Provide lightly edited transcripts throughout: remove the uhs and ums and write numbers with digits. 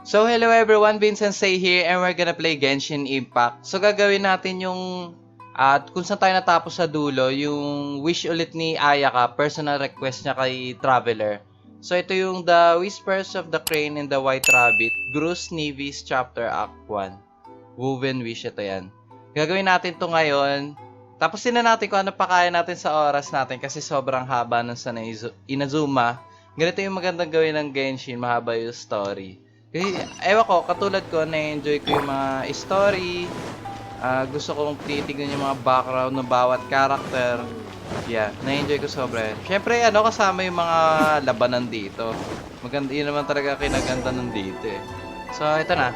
So hello everyone, Vincent Say here and we're gonna play Genshin Impact. So gagawin natin yung kung saan tayo natapos sa dulo, yung wish ulit ni Ayaka, personal request niya kay Traveler. So ito yung The Whispers of the Crane and the White Rabbit, Grus Nivis Chapter Act 1. Woven Wish, ito yan. Gagawin natin to ngayon. Tapos na natin kung ano pa kaya natin sa oras natin kasi sobrang haba nun sa Inazuma. Ganito yung magandang gawin ng Genshin, mahaba yung story. Kasi, ewan ko, katulad ko, na-enjoy ko yung mga story. Gusto kong titignan yung mga background ng bawat character. Yeah, na-enjoy ko sobra. Siyempre, kasama yung mga labanan dito. Maganda, yun naman talaga kinaganda ng dito eh. So, ito na.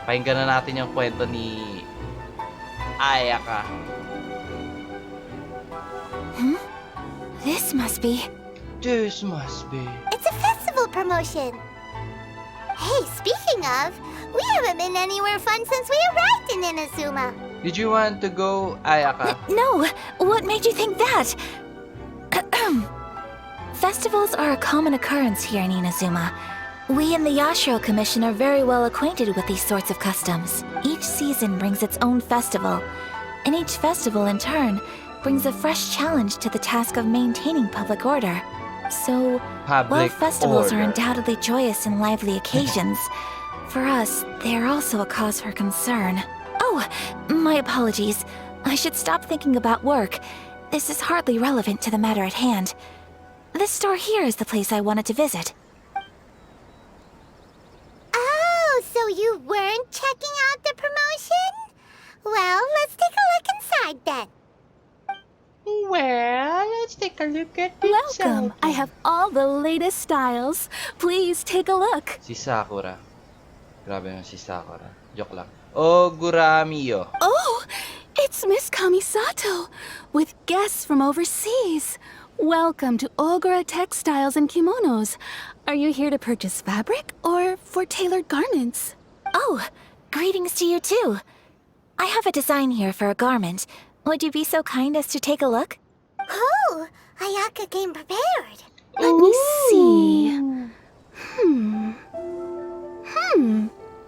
Pakinggan na natin yung kwento ni Ayaka. This must be... It's a festival promotion. Hey, speaking of, we haven't been anywhere fun since we arrived in Inazuma. Did you want to go, Ayaka? No! What made you think that? Festivals are a common occurrence here in Inazuma. We in the Yashiro Commission are very well acquainted with these sorts of customs. Each season brings its own festival, and each festival in turn brings a fresh challenge to the task of maintaining public order. So, while festivals are undoubtedly joyous and lively occasions, for us, they are also a cause for concern. Oh, my apologies. I should stop thinking about work. This is hardly relevant to the matter at hand. This store here is the place I wanted to visit. Oh, so you weren't checking out the promotion? Well, let's take a look inside then. Well, let's take a look at this. Welcome! I have all the latest styles. Please take a look. Si Sakura. Grabe naman si Sakura. Joke lang. Oguramiyo. Oh, it's Miss Kamisato with guests from overseas. Welcome to Ogura Textiles and Kimonos. Are you here to purchase fabric or for tailored garments? Oh, greetings to you too. I have a design here for a garment. Would you be so kind as to take a look? Oh, Ayaka came prepared. Let me see.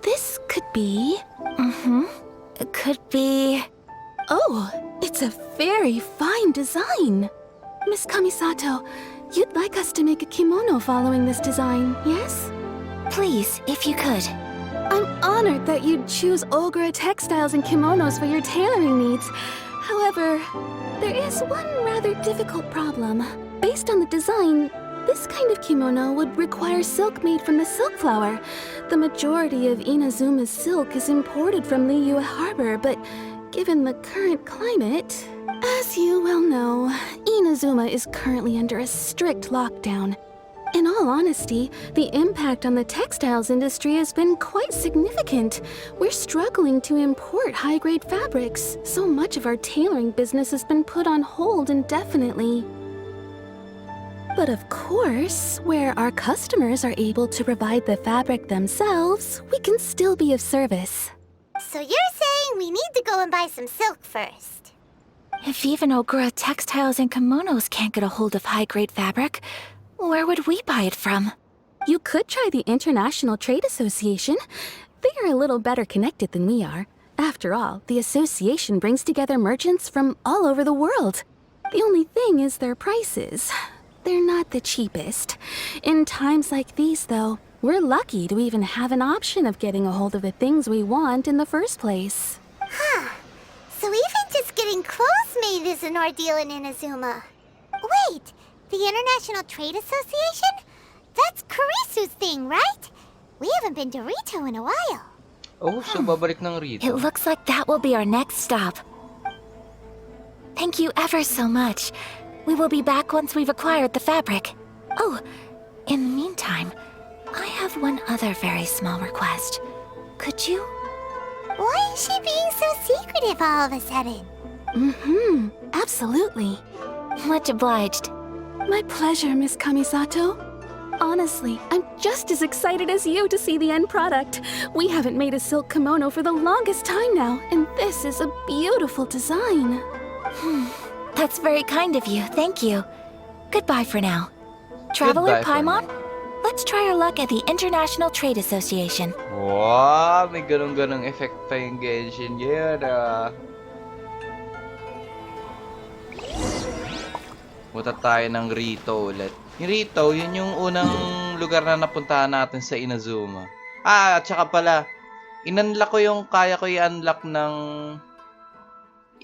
This could be... It could be... Oh, it's a very fine design. Miss Kamisato, you'd like us to make a kimono following this design, yes? Please, if you could. I'm honored that you'd choose Ogura Textiles and Kimonos for your tailoring needs. However, there is one rather difficult problem. Based on the design, this kind of kimono would require silk made from the silk flower. The majority of Inazuma's silk is imported from Liyue Harbor, but given the current climate... As you well know, Inazuma is currently under a strict lockdown. In all honesty, the impact on the textiles industry has been quite significant. We're struggling to import high-grade fabrics. So much of our tailoring business has been put on hold indefinitely. But of course, where our customers are able to provide the fabric themselves, we can still be of service. So you're saying we need to go and buy some silk first? If even Ogura Textiles and Kimonos can't get a hold of high-grade fabric, where would we buy it from? You could try the International Trade Association. They are a little better connected than we are. After all, the association brings together merchants from all over the world. The only thing is their prices. They're not the cheapest. In times like these, though, we're lucky to even have an option of getting a hold of the things we want in the first place. Huh. So even just getting clothes made is an ordeal in Inazuma. Wait! The International Trade Association? That's Kurisu's thing, right? We haven't been to Rito in a while. Oh, so babalik ng Rito. It looks like that will be our next stop. Thank you ever so much. We will be back once we've acquired the fabric. Oh, in the meantime, I have one other very small request. Could you? Why is she being so secretive all of a sudden? Absolutely. Much obliged. My pleasure, Miss Kamisato. Honestly, I'm just as excited as you to see the end product. We haven't made a silk kimono for the longest time now, and this is a beautiful design. That's very kind of you, thank you. Goodbye for now. Traveler Goodbye for Paimon, let's let's try our luck at the International Trade Association. Wow, may ganong-ganong effect pa yung Genshin. Yeah, Punta tayo ng Rito ulit. Yung Rito, yun yung unang lugar na napuntahan natin sa Inazuma. At saka pala, inunlock ko yung kaya ko i-unlock ng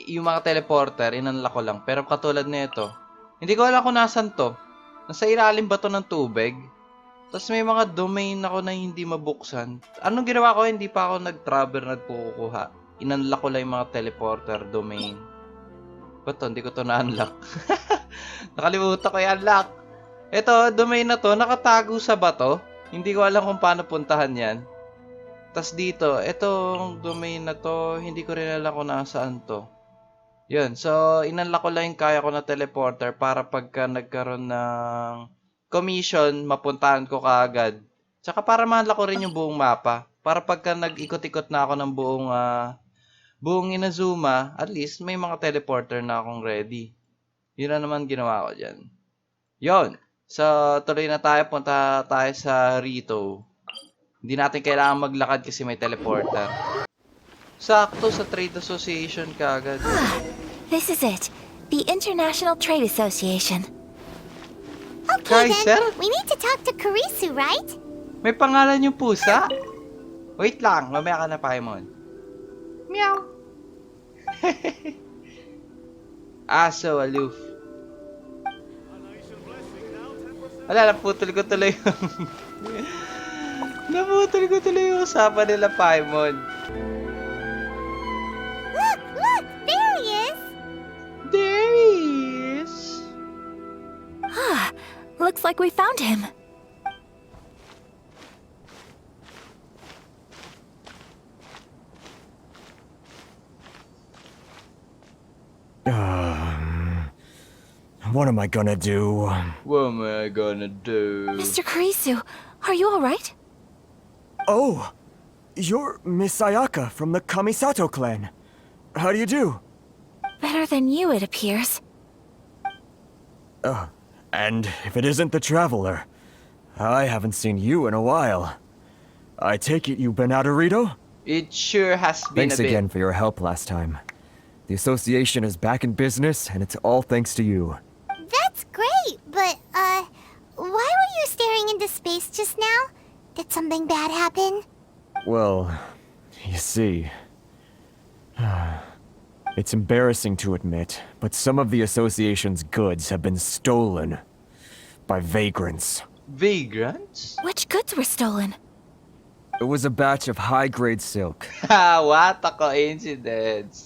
yung mga teleporter, inunlock ko lang. Pero katulad nito, hindi ko alam kung nasan to. Nasa ilalim ba to ng tubig? Tapos may mga domain ako na hindi mabuksan. Anong ginawa ko? Hindi pa ako nag-travel, nagkukuha. Inunlock ko lang yung mga teleporter domain. Ba't to? Hindi ko to na-unlock. Nakalimutan ko i-unlock. Ito, domain na to, nakatago sa bato. Hindi ko alam kung paano puntahan yan. Tapos dito, itong domain na to, hindi ko rin alam kung nasaan to. Yun, so inunlock ko lang yung kaya ko na teleporter para pagka nagkaroon ng commission, mapuntahan ko kaagad. Tsaka para ma-unlock ko rin yung buong mapa. Para pagka nag-ikot-ikot na ako ng buong Inazuma, at least may mga teleporter na akong ready. Yun na naman ginawa ko dyan. Yun. So, tuloy na tayo. Punta tayo sa Rito. Hindi natin kailangan maglakad kasi may teleporter. Sakto sa Trade Association kaagad. This is it. The International Trade Association. Okay Kaiser? then, we need to talk to Kurisu, right? May pangalan yung pusa? Wait lang, mamaya ka na, Paimon. Meow. Aso, aloof. Wala, naputol ko tuloy yung usapan nila, Paimon. Look, there he is! There he is. Looks like we found him. What am I gonna do? What am I gonna do? Mr. Kurisu, are you alright? Oh, you're Miss Ayaka from the Kamisato clan. How do you do? Better than you, it appears. And if it isn't the Traveler, I haven't seen you in a while. I take it you've been out of Rito? It sure has been Thanks a bit. again for your help last time. The association is back in business, and it's all thanks to you. That's great, but, why were you staring into space just now? Did something bad happen? Well, you see... It's embarrassing to admit, but some of the association's goods have been stolen by vagrants. Vagrants? Which goods were stolen? It was a batch of high-grade silk. What a coincidence.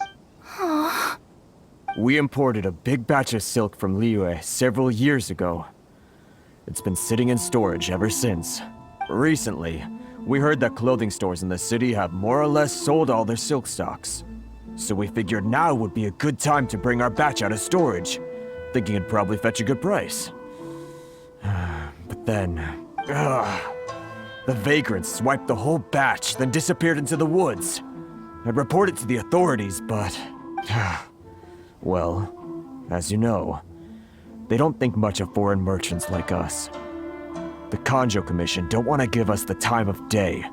We imported a big batch of silk from Liyue several years ago. It's been sitting in storage ever since. Recently, we heard that clothing stores in the city have more or less sold all their silk stocks. So we figured now would be a good time to bring our batch out of storage, thinking it'd probably fetch a good price. But then... the vagrants swiped the whole batch, then disappeared into the woods. I'd report it to the authorities, but... well, as you know, they don't think much of foreign merchants like us. The Kanjo Commission don't want to give us the time of day.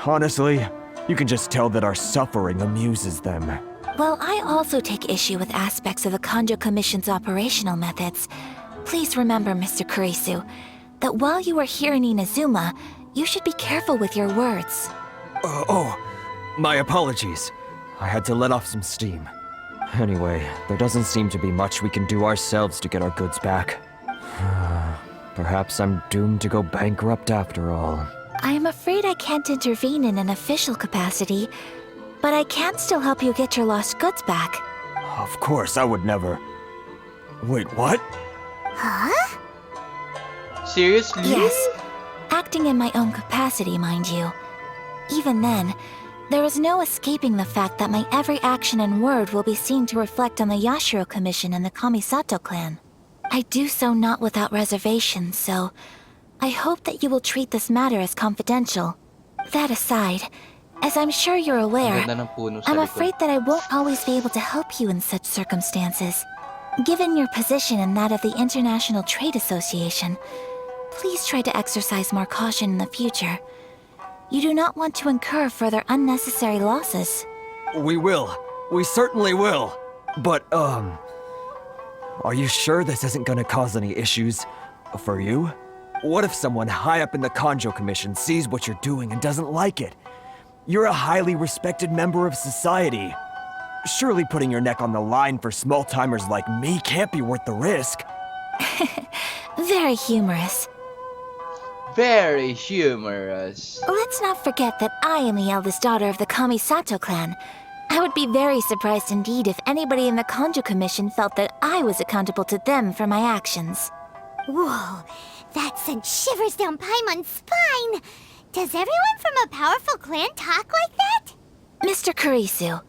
Honestly, you can just tell that our suffering amuses them. Well, I also take issue with aspects of the Kanjo Commission's operational methods. Please remember, Mr. Kurisu, that while you are here in Inazuma, you should be careful with your words. My apologies. I had to let off some steam. Anyway, there doesn't seem to be much we can do ourselves to get our goods back. Perhaps I'm doomed to go bankrupt after all. I am afraid I can't intervene in an official capacity, but I can still help you get your lost goods back. Of course, I would never... Wait, what? Huh? Seriously? Yes, acting in my own capacity, mind you. Even then, there is no escaping the fact that my every action and word will be seen to reflect on the Yashiro Commission and the Kamisato clan. I do so not without reservation, so I hope that you will treat this matter as confidential. That aside, as I'm sure you're aware, Ganda ng puno sa I'm likod. afraid that I won't always be able to help you in such circumstances. Given your position and that of the International Trade Association, please try to exercise more caution in the future. You do not want to incur further unnecessary losses. We will. We certainly will. But, are you sure this isn't gonna cause any issues for you? What if someone high up in the Kanjo Commission sees what you're doing and doesn't like it? You're a highly respected member of society. Surely putting your neck on the line for small-timers like me can't be worth the risk. Very humorous. Very humorous. Let's not forget that I am the eldest daughter of the Kamisato clan. I would be very surprised indeed if anybody in the Kanjo Commission felt that I was accountable to them for my actions. Whoa, that sent shivers down Paimon's spine. Does everyone from a powerful clan talk like that? Mr. Kurisu,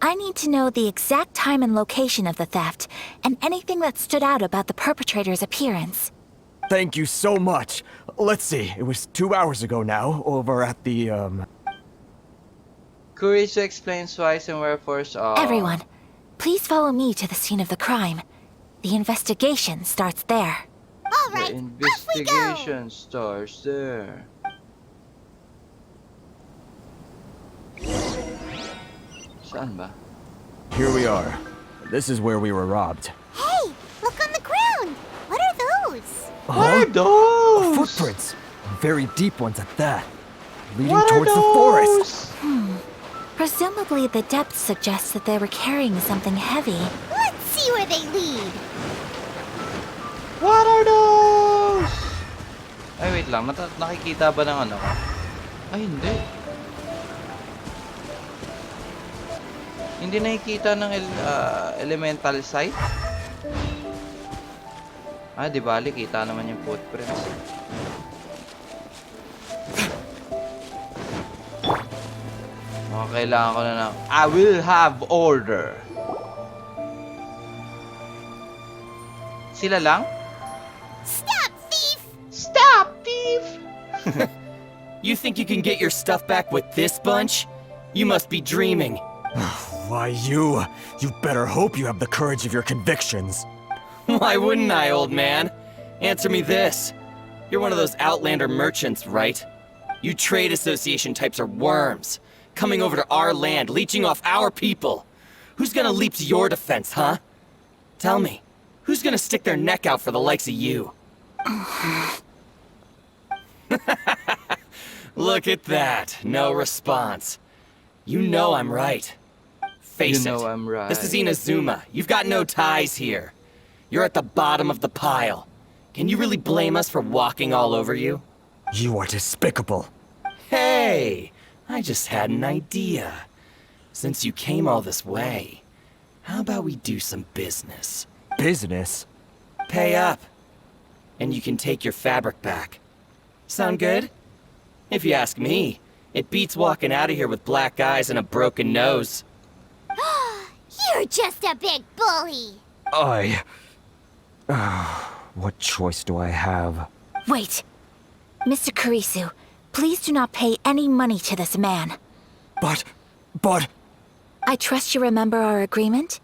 I need to know the exact time and location of the theft, and anything that stood out about the perpetrator's appearance. Thank you so much. Let's see, it was 2 hours ago now, over at the, Kurisu explains whys and wherefores of... Everyone, please follow me to the scene of the crime. The investigation starts there. All The right, off we go. investigation starts there. Saan ba? Here we are. This is where we were robbed. Hey, look on the ground. What are those? What are Huh? those? Footprints. Very deep ones at that. Leading What are towards the forest. those? Presumably the depth suggests that they were carrying something heavy. Let's see where they lead. What are those? Ay, wait lang. Nakikita ba ng ano? Ay, hindi. Hindi nakikita ng elemental site? Ah, di bali. Kita naman yung footprints. Kailangan ko na ng... I will have order. Sila lang? Stop, thief! Stop, thief! You think you can get your stuff back with this bunch? You must be dreaming. Why, you better hope you have the courage of your convictions. Why wouldn't I, old man? Answer me this. You're one of those Outlander merchants, right? You trade association types are worms. Coming over to our land, leeching off our people. Who's gonna leap to your defense, huh? Tell me, who's gonna stick their neck out for the likes of you? Look at that, no response. You know I'm right. Face You it. know I'm right. This is Inazuma. You've got no ties here. You're at the bottom of the pile. Can you really blame us for walking all over you? You are despicable. Hey! I just had an idea. Since you came all this way, how about we do some business? Business? Pay up, and you can take your fabric back. Sound good? If you ask me, it beats walking out of here with black eyes and a broken nose. You're just a big bully. What choice do I have? Wait! Mr. Kurisu, please do not pay any money to this man. But... I trust you remember our agreement?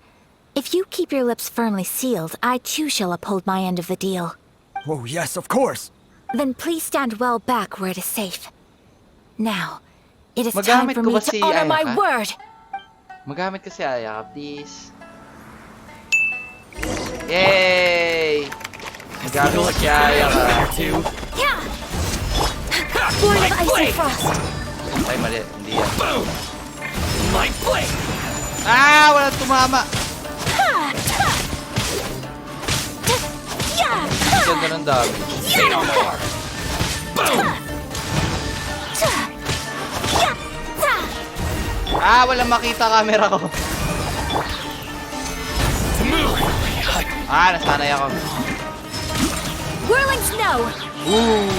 If you keep your lips firmly sealed, I too shall uphold my end of the deal. Oh, yes, of course. Then please stand well back where it is safe. Now, it is time Magamit for ko me ba to si honor my Ayaka? word! Magamit kasi Ayaka, please. Yay! Magamit si Ayaka. Two. Yeah! Born of ice and blade! frost! Ay, mali. Hindi yan. Boom! My blade! Ah! Walang tumama! Yeah! Ganda ng dami. Say no more! Boom! Ah! Walang makita camera ko. Move! Ah! Nasanay ako. Whirling snow! Ooh!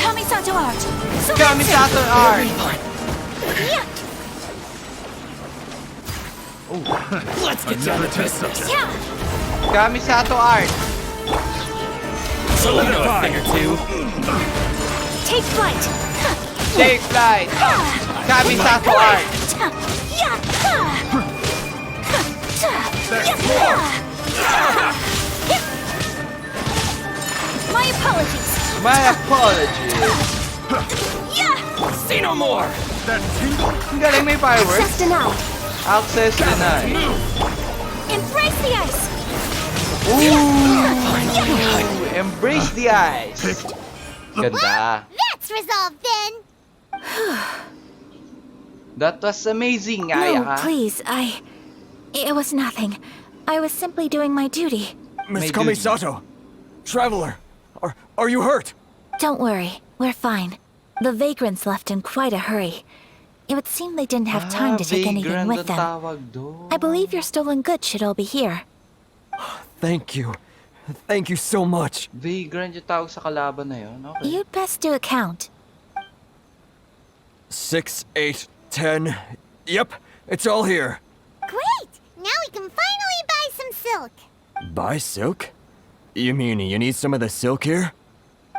Kamisato art! Kamisato art! Yeah! Let's get down to business. Yeah! Kamisato art! So you know a thing or two. Take flight! Take flight! Kamisato art! My My apologies. My apologies. Say no more! Ang galing, may fireworks. Access denied. Access denied. Embrace the ice. Ooh, embrace the ice. Ganda. That's resolved then. That was amazing, No, Ayaka. please, It was nothing. I was simply doing my duty. Miss May duty. Kamisato! Traveler! Are you hurt? Don't worry, we're fine. The vagrants left in quite a hurry. It would seem they didn't have time to take anything vagrant with ang them. tawag doon. I believe your stolen goods should all be here. Thank you. Thank you so much. Vagrant yung tawag sa kalaban na yun. Okay. You'd best do a count. 6, 8, 10. Yep, it's all here. Great! Now we can finally buy some silk. Buy silk? You mean you need some of the silk here?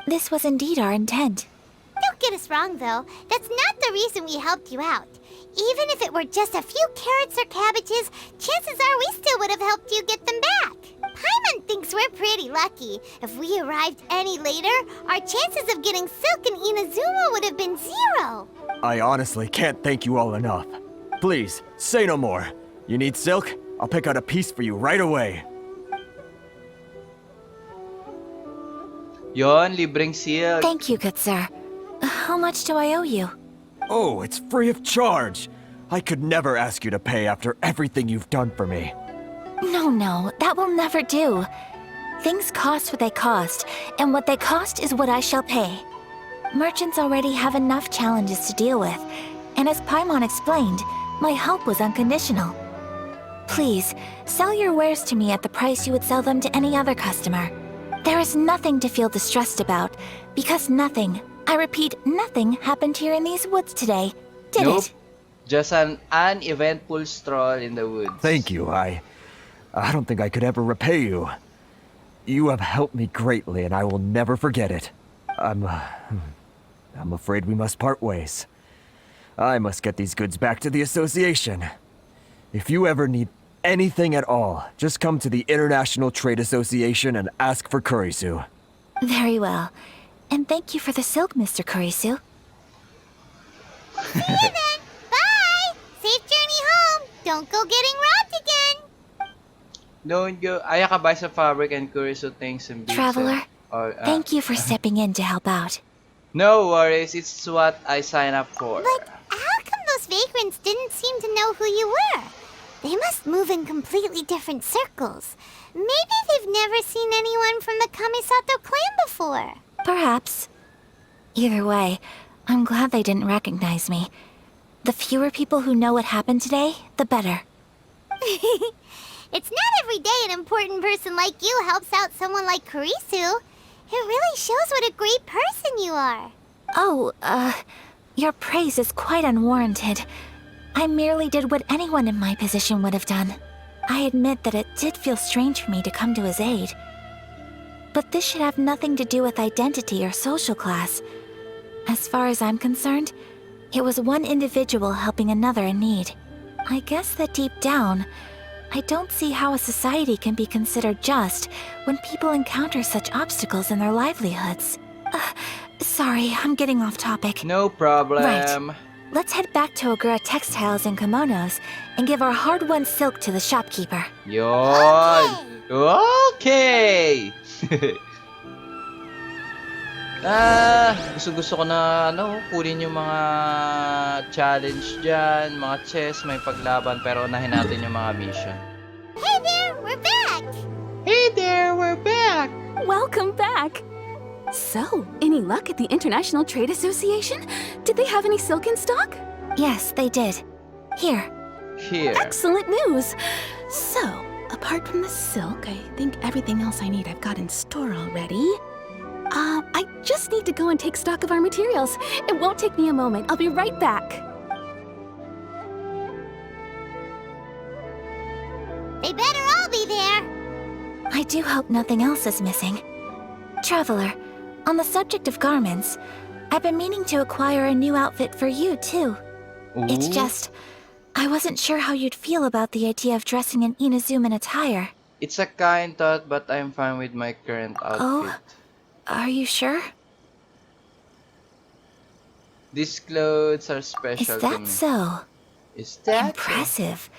This was indeed our intent. Don't get us wrong, though. That's not the reason we helped you out. Even if it were just a few carrots or cabbages, chances are we still would have helped you get them back. Paimon thinks we're pretty lucky. If we arrived any later, our chances of getting silk in Inazuma would have been 0. I honestly can't thank you all enough. Please, say no more. You need silk? I'll pick out a piece for you right away. Yon, libreng silk. Thank you, good sir. How much do I owe you? Oh, it's free of charge. I could never ask you to pay after everything you've done for me. No, that will never do. Things cost what they cost, and what they cost is what I shall pay. Merchants already have enough challenges to deal with, and as Paimon explained, my help was unconditional. Please, sell your wares to me at the price you would sell them to any other customer. There is nothing to feel distressed about, because nothing, I repeat, nothing happened here in these woods today, did Nope. it? Just an uneventful stroll in the woods. Thank you. I don't think I could ever repay you. You have helped me greatly, and I will never forget it. I'm afraid we must part ways. I must get these goods back to the association. If you ever need anything at all, just come to the International Trade Association and ask for Kurisu. Very well. And thank you for the silk, Mr. Kurisu. See you then. Bye! Safe journey home. Don't go getting robbed again. Don't go. Ayaka buys a fabric and Kurisu thanks and beats Traveler, it. Or, thank you for stepping in to help out. No worries, it's what I signed up for. But how come those vagrants didn't seem to know who you were? They must move in completely different circles. Maybe they've never seen anyone from the Kamisato clan before. Perhaps. Either way, I'm glad they didn't recognize me. The fewer people who know what happened today, the better. It's not every day an important person like you helps out someone like Kurisu. It really shows what a great person you are. Oh, your praise is quite unwarranted. I merely did what anyone in my position would have done. I admit that it did feel strange for me to come to his aid. But this should have nothing to do with identity or social class. As far as I'm concerned, it was one individual helping another in need. I guess that deep down, I don't see how a society can be considered just when people encounter such obstacles in their livelihoods. Sorry, I'm getting off topic. No problem. Right. Let's head back to Ogura Textiles and Kimonos and give our hard-won silk to the shopkeeper. Yon. Okay. Gusto ko na kunin yung mga challenge dyan, mga chess, may paglaban, pero unahin natin yung mga mission. Hey there, we're back! Hey there, we're back! Welcome back! So, any luck at the International Trade Association? Did they have any silk in stock? Yes, they did. Here. Here. Excellent news! So, apart from the silk, I think everything else I need I've got in store already. I just need to go and take stock of our materials. It won't take me a moment. I'll be right back. They better all be there. I do hope nothing else is missing. Traveler, on the subject of garments, I've been meaning to acquire a new outfit for you, too. It's Ooh. just, I wasn't sure how you'd feel about the idea of dressing in Inazuman attire. It's a kind thought, but I'm fine with my current outfit. Oh? Are you sure? These clothes are Is special to that me. so? Is that so? Impressive.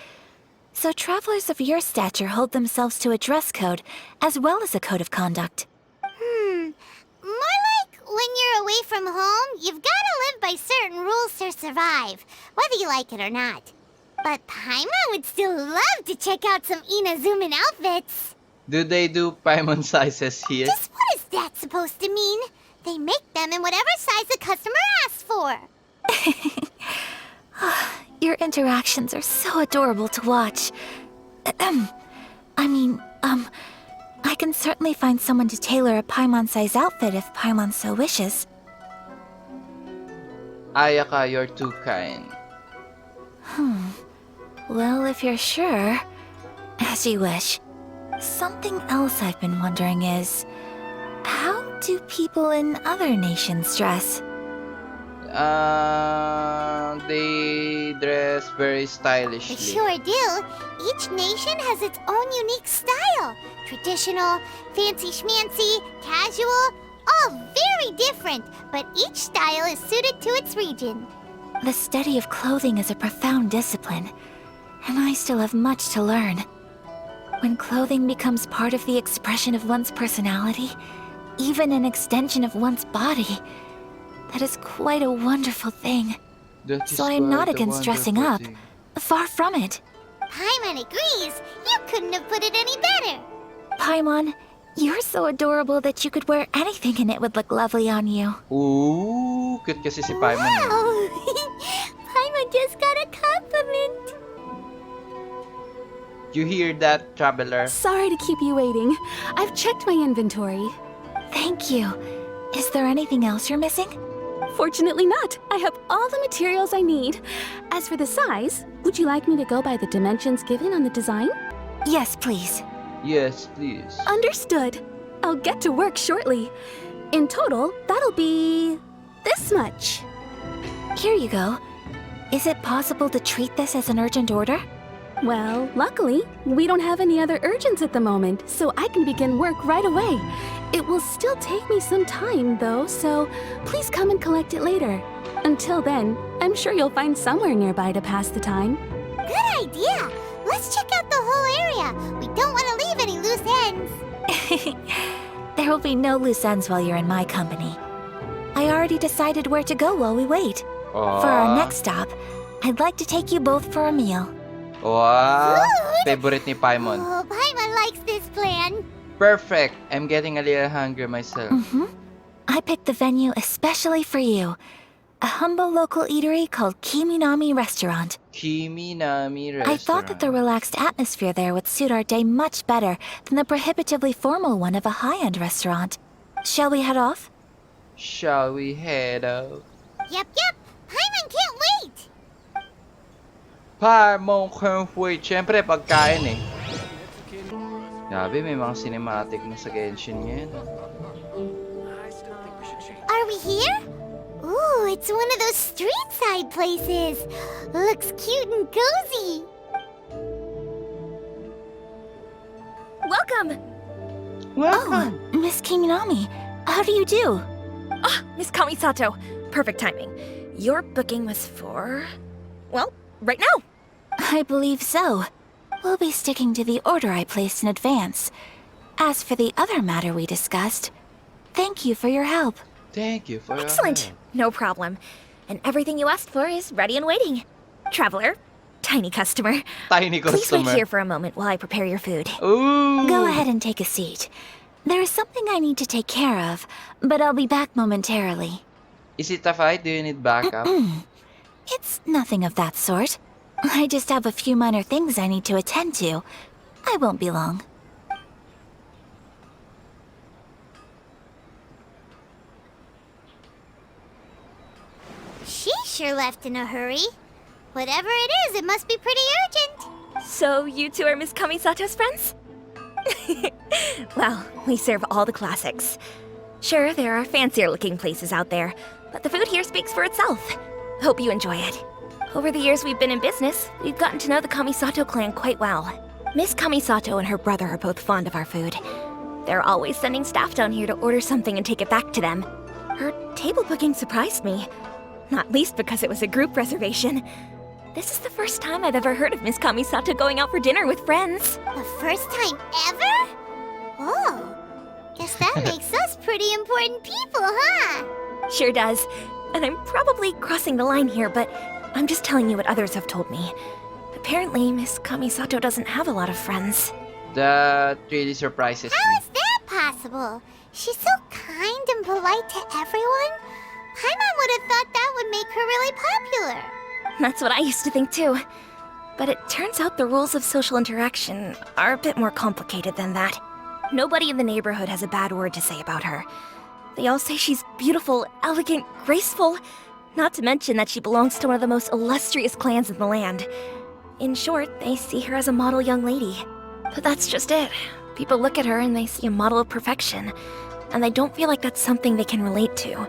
So travelers of your stature hold themselves to a dress code as well as a code of conduct. More like when you're away from home, you've gotta live by certain rules to survive, whether you like it or not. But Paimon would still love to check out some Inazuman outfits. Do they do Paimon sizes here? Just what is that supposed to mean? They make them in whatever size the customer asks for. Your interactions are so adorable to watch. I can certainly find someone to tailor a Paimon-size outfit if Paimon so wishes. Ayaka, you're too kind. Well, if you're sure, as you wish. Something else I've been wondering is, how do people in other nations dress? They dress very They stylishly. sure do. Each nation has its own unique style. Traditional, fancy schmancy, casual, all very different, but each style is suited to its region. The study of clothing is a profound discipline, and I still have much to learn. When clothing becomes part of the expression of one's personality, even an extension of one's body, that is quite a wonderful thing. That is So I'm not quite a against dressing up. wonderful thing. Far from it. Paimon agrees. You couldn't have put it any better. Paimon, you're so adorable that you could wear anything and it would look lovely on you. Ooh, cute kasi si Paimon. eh. Wow! Paimon just got a compliment. You hear that, traveler? Sorry to keep you waiting. I've checked my inventory. Thank you. Is there anything else you're missing? Fortunately not. I have all the materials I need. As for the size, would you like me to go by the dimensions given on the design? Yes, please. Yes, please. Understood. I'll get to work shortly. In total, that'll be this much. Here you go. Is it possible to treat this as an urgent order? Well, luckily, we don't have any other urgents at the moment, so I can begin work right away. It will still take me some time, though, so please come and collect it later. Until then, I'm sure you'll find somewhere nearby to pass the time. Good idea. Let's check out the whole area. We don't want to leave any loose ends. There will be no loose ends while you're in my company. I already decided where to go while we wait. For our next stop, I'd like to take you both for a meal. Wow! Food? Favorite ni Paimon. Oh, Paimon likes this plan. Perfect! I'm getting a little hungry myself. I picked the venue especially for you. A humble local eatery called Kiminami Restaurant. Kiminami Restaurant. I thought that the relaxed atmosphere there would suit our day much better than the prohibitively formal one of a high-end restaurant. Shall we head off? Shall we head out? Yep. Paimon can't wait. Paimon can't wait. Siyempre, pagkain eh. Grabe, may mga cinematic na sa Genshin ngayon. Are we here? Ooh, it's one of those street side places. Looks cute and cozy. Welcome! Oh, Miss Kiminami, how do you do? Ah, Miss Kamisato. Perfect timing. Your booking was for... well, right now. I believe so. We'll be sticking to the order I placed in advance. As for the other matter we discussed, thank you for your help. Thank you for your Excellent. help. No problem. And everything you asked for is ready and waiting. Traveler, tiny customer. Tiny Please customer. wait here for a moment while I prepare your food. Ooh! Go ahead and take a seat. There is something I need to take care of, but I'll be back momentarily. Is it a fight? Do you need backup? It's nothing of that sort. I just have a few minor things I need to attend to. I won't be long. She sure left in a hurry. Whatever it is, it must be pretty urgent. So you two are Miss Kamisato's friends? Well, we serve all the classics. Sure, there are fancier looking places out there, but the food here speaks for itself. Hope you enjoy it. Over the years we've been in business, we've gotten to know the Kamisato clan quite well. Miss Kamisato and her brother are both fond of our food. They're always sending staff down here to order something and take it back to them. Her table booking surprised me, not least because it was a group reservation. This is the first time I've ever heard of Miss Kamisato going out for dinner with friends. The first time ever? Oh, guess that makes us pretty important people, huh? Sure does. And I'm probably crossing the line here, but I'm just telling you what others have told me. Apparently, Miss Kamisato doesn't have a lot of friends. That really surprises How me. is that possible? She's so kind and polite to everyone. Paimon would have thought that would make her really popular. That's what I used to think too. But it turns out the rules of social interaction are a bit more complicated than that. Nobody in the neighborhood has a bad word to say about her. They all say she's beautiful, elegant, graceful, not to mention that she belongs to one of the most illustrious clans in the land. In short, they see her as a model young lady. But that's just it. People look at her and they see a model of perfection, and they don't feel like that's something they can relate to.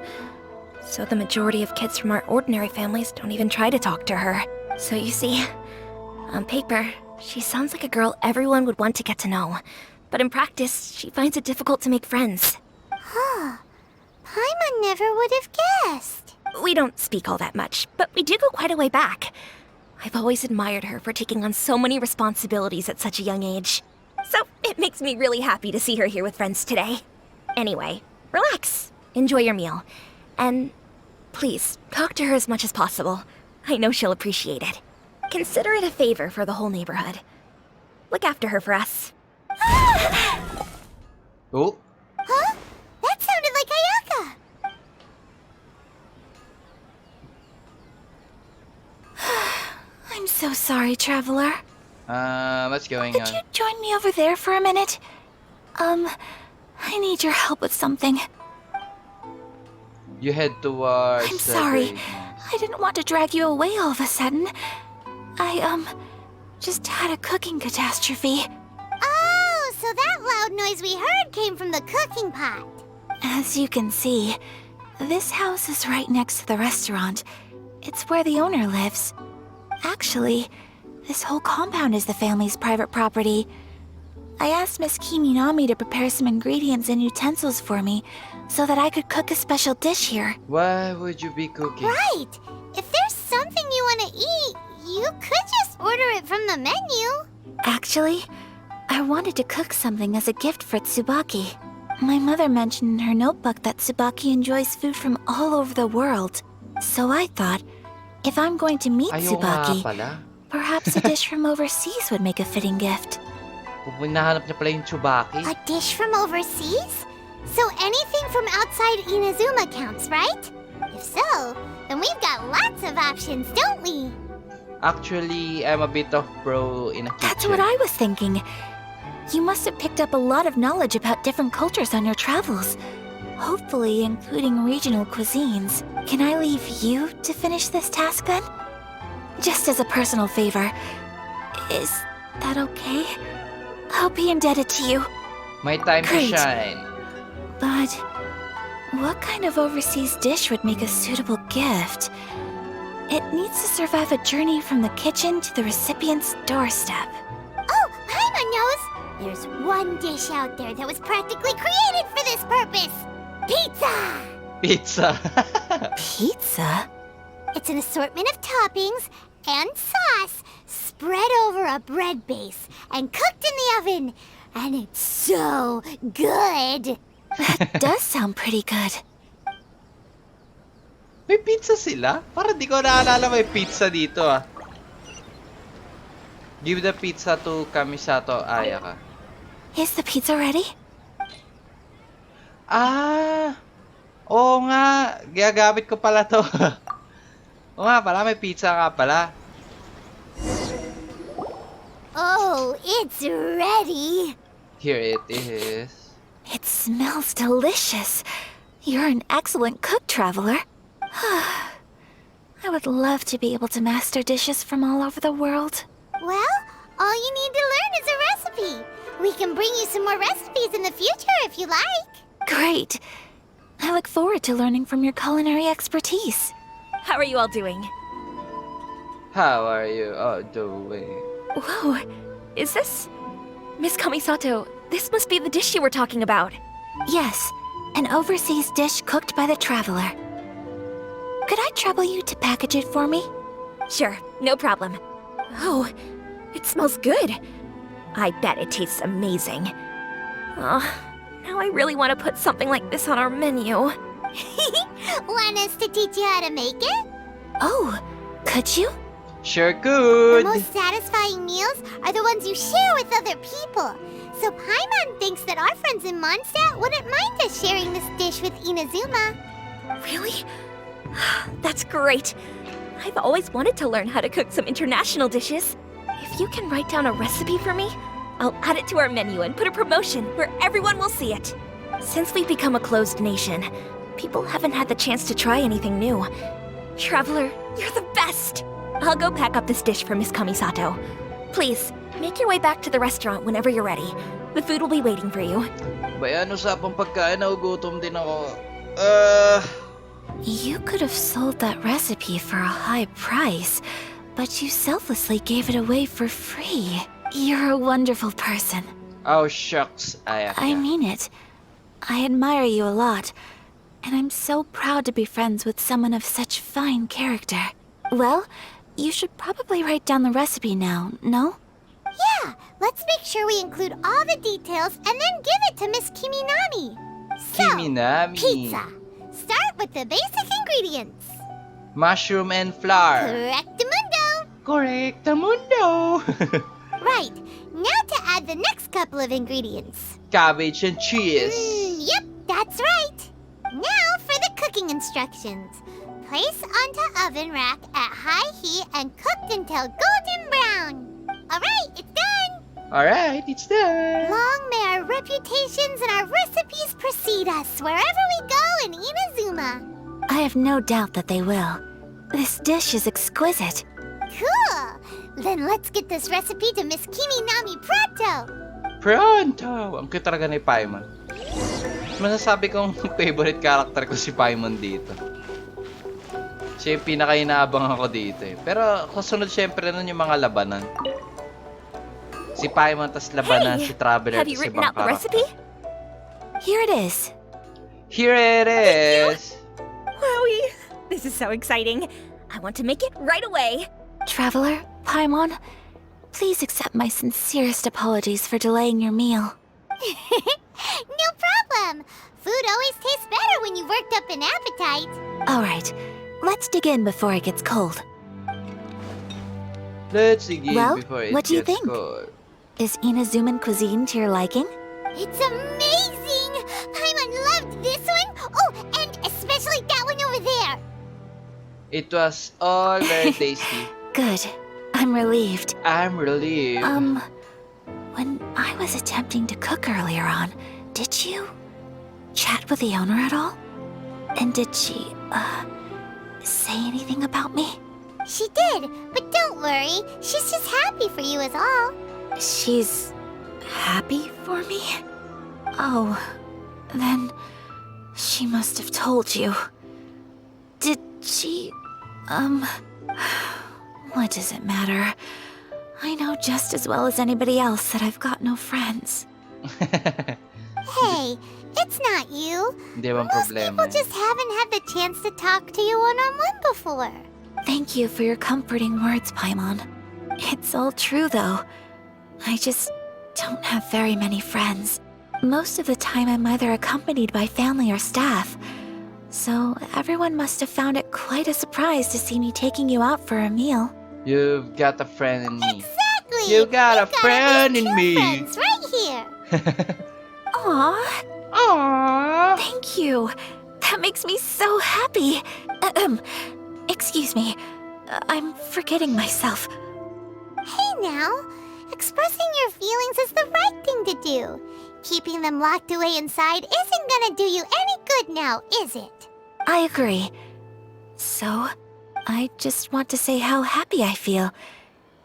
So the majority of kids from our ordinary families don't even try to talk to her. So you see, on paper, she sounds like a girl everyone would want to get to know. But in practice, she finds it difficult to make friends. Huh. Paimon never would have guessed. We don't speak all that much, but we do go quite a way back. I've always admired her for taking on so many responsibilities at such a young age. So it makes me really happy to see her here with friends today. Anyway, relax, enjoy your meal, and please, talk to her as much as possible. I know she'll appreciate it. Consider it a favor for the whole neighborhood. Look after her for us. Oh, Huh? That sounded like Ayaka. I'm so sorry, traveler. what's going Could on? you join me over there for a minute? I need your help with something. You head towards... I'm the sorry. grave. I didn't want to drag you away all of a sudden. I, just had a cooking catastrophe. Oh, so that loud noise we heard came from the cooking pot. As you can see, this house is right next to the restaurant. It's where the owner lives. Actually, this whole compound is the family's private property. I asked Miss Kiminami to prepare some ingredients and utensils for me so that I could cook a special dish here. Why would you be cooking? Right. If there's something you want to eat, you could just order it from the menu. Actually, I wanted to cook something as a gift for Tsubaki. My mother mentioned in her notebook that Tsubaki enjoys food from all over the world. So I thought, if I'm going to meet Ayaw nga Tsubaki, pala. perhaps a dish from overseas would make a fitting gift. Hinahanap niya pala yung Tsubaki. A dish from overseas? So anything from outside Inazuma counts, right? If so, then we've got lots of options, don't we? Actually, I'm a bit of pro in a kitchen. That's what I was thinking. You must have picked up a lot of knowledge about different cultures on your travels. Hopefully, including regional cuisines. Can I leave you to finish this task then? Just as a personal favor. Is that okay? I'll be indebted to you. My time Great. to shine. But what kind of overseas dish would make a suitable gift? It needs to survive a journey from the kitchen to the recipient's doorstep. Oh, Paimon knows! There's one dish out there that was practically created for this purpose! Pizza! Pizza. Pizza? It's an assortment of toppings and sauce spread over a bread base and cooked in the oven. And it's so good! That does sound pretty good. May pizza sila? Parang di ko naalala may pizza dito ah. Give the pizza to Kamisato Ayaka. Is the pizza ready? Ah! Oo nga! Gagamit ko pala to. Oo nga pala, may pizza nga pala. Oh, it's ready! Here it is. It smells delicious. You're an excellent cook, traveler. I would love to be able to master dishes from all over the world. Well, all you need to learn is a recipe. We can bring you some more recipes in the future if you like. Great. I look forward to learning from your culinary expertise. How are you all doing? How are you all doing? Whoa, is this... Miss Kamisato, This must be the dish you were talking about. Yes, an overseas dish cooked by the traveler. Could I trouble you to package it for me? Sure, no problem. Oh, it smells good. I bet it tastes amazing. Oh, now I really want to put something like this on our menu. Want us to teach you how to make it? Oh, could you? Sure The could. most satisfying meals are the ones you share with other people. So Paimon thinks that our friends in Mondstadt wouldn't mind us sharing this dish with Inazuma. Really? That's great. I've always wanted to learn how to cook some international dishes. If you can write down a recipe for me, I'll add it to our menu and put a promotion where everyone will see it. Since we've become a closed nation, people haven't had the chance to try anything new. Traveler, you're the best! I'll go pack up this dish for Miss Kamisato. Please, make your way back to the restaurant whenever you're ready. The food will be waiting for you. Bayan, usapang pagkain, nagugutom din ako. You could have sold that recipe for a high price, but you selflessly gave it away for free. You're a wonderful person. Oh, shucks, Ayaka. I mean it. I admire you a lot, and I'm so proud to be friends with someone of such fine character. Well, you should probably write down the recipe now, no? Yeah, let's make sure we include all the details and then give it to Miss Kiminami. So, Kiminami. pizza. Start with the basic ingredients. Mushroom and flour. Correctamundo. Correctamundo. Right, now to add the next couple of ingredients. Cabbage and cheese. Yep, that's right. Now for the cooking instructions. Place onto oven rack at high heat and cooked until golden brown. Alright, it's done. Alright, it's done. Long may our reputations and our recipes precede us wherever we go in Inazuma. I have no doubt that they will. This dish is exquisite. Cool. Then let's get this recipe to Miss Kiminami pronto. Pronto! Ang cute talaga ni Paimon. Masasabi kong favorite character ko si Paimon dito. Siya yung pinaka-inaabang ako dito eh. Pero kasunod syempre nun yung mga labanan. Si Paimon, tas labanan, si Traveler, have you tas written ibang out the karakter. recipe? Here it is. Here it is! Wowie! This is so exciting. I want to make it right away. Traveler, Paimon, please accept my sincerest apologies for delaying your meal. No problem. Food always tastes better when you've worked up an appetite. All right, let's dig in before it gets cold. Let's begin Well, before it what do you gets think? cold. Is Inazuman cuisine to your liking? It's amazing! Paimon loved this one. Oh, and especially that one over there. It was all very tasty. Good. I'm relieved. I'm relieved. When I was attempting to cook earlier on, did you chat with the owner at all? And did she, say anything about me? She did, but don't worry. She's just happy for you is all. She's happy for me? Oh, then she must have told you. Did she, what does it matter? I know just as well as anybody else that I've got no friends. Hey, it's not you. Hindi bang Most problema people yun? just haven't had the chance to talk to you one-on-one before. Thank you for your comforting words, Paimon. It's all true, though. I just don't have very many friends. Most of the time, I'm either accompanied by family or staff. So everyone must have found it quite a surprise to see me taking you out for a meal. You've got a friend in me. Exactly. You got a We've friend these in two me. friends right here. Aw, Aww. thank you. That makes me so happy. Excuse me. I'm forgetting myself. Hey now, expressing your feelings is the right thing to do. Keeping them locked away inside isn't gonna do you any good now, is it? I agree. So, I just want to say how happy I feel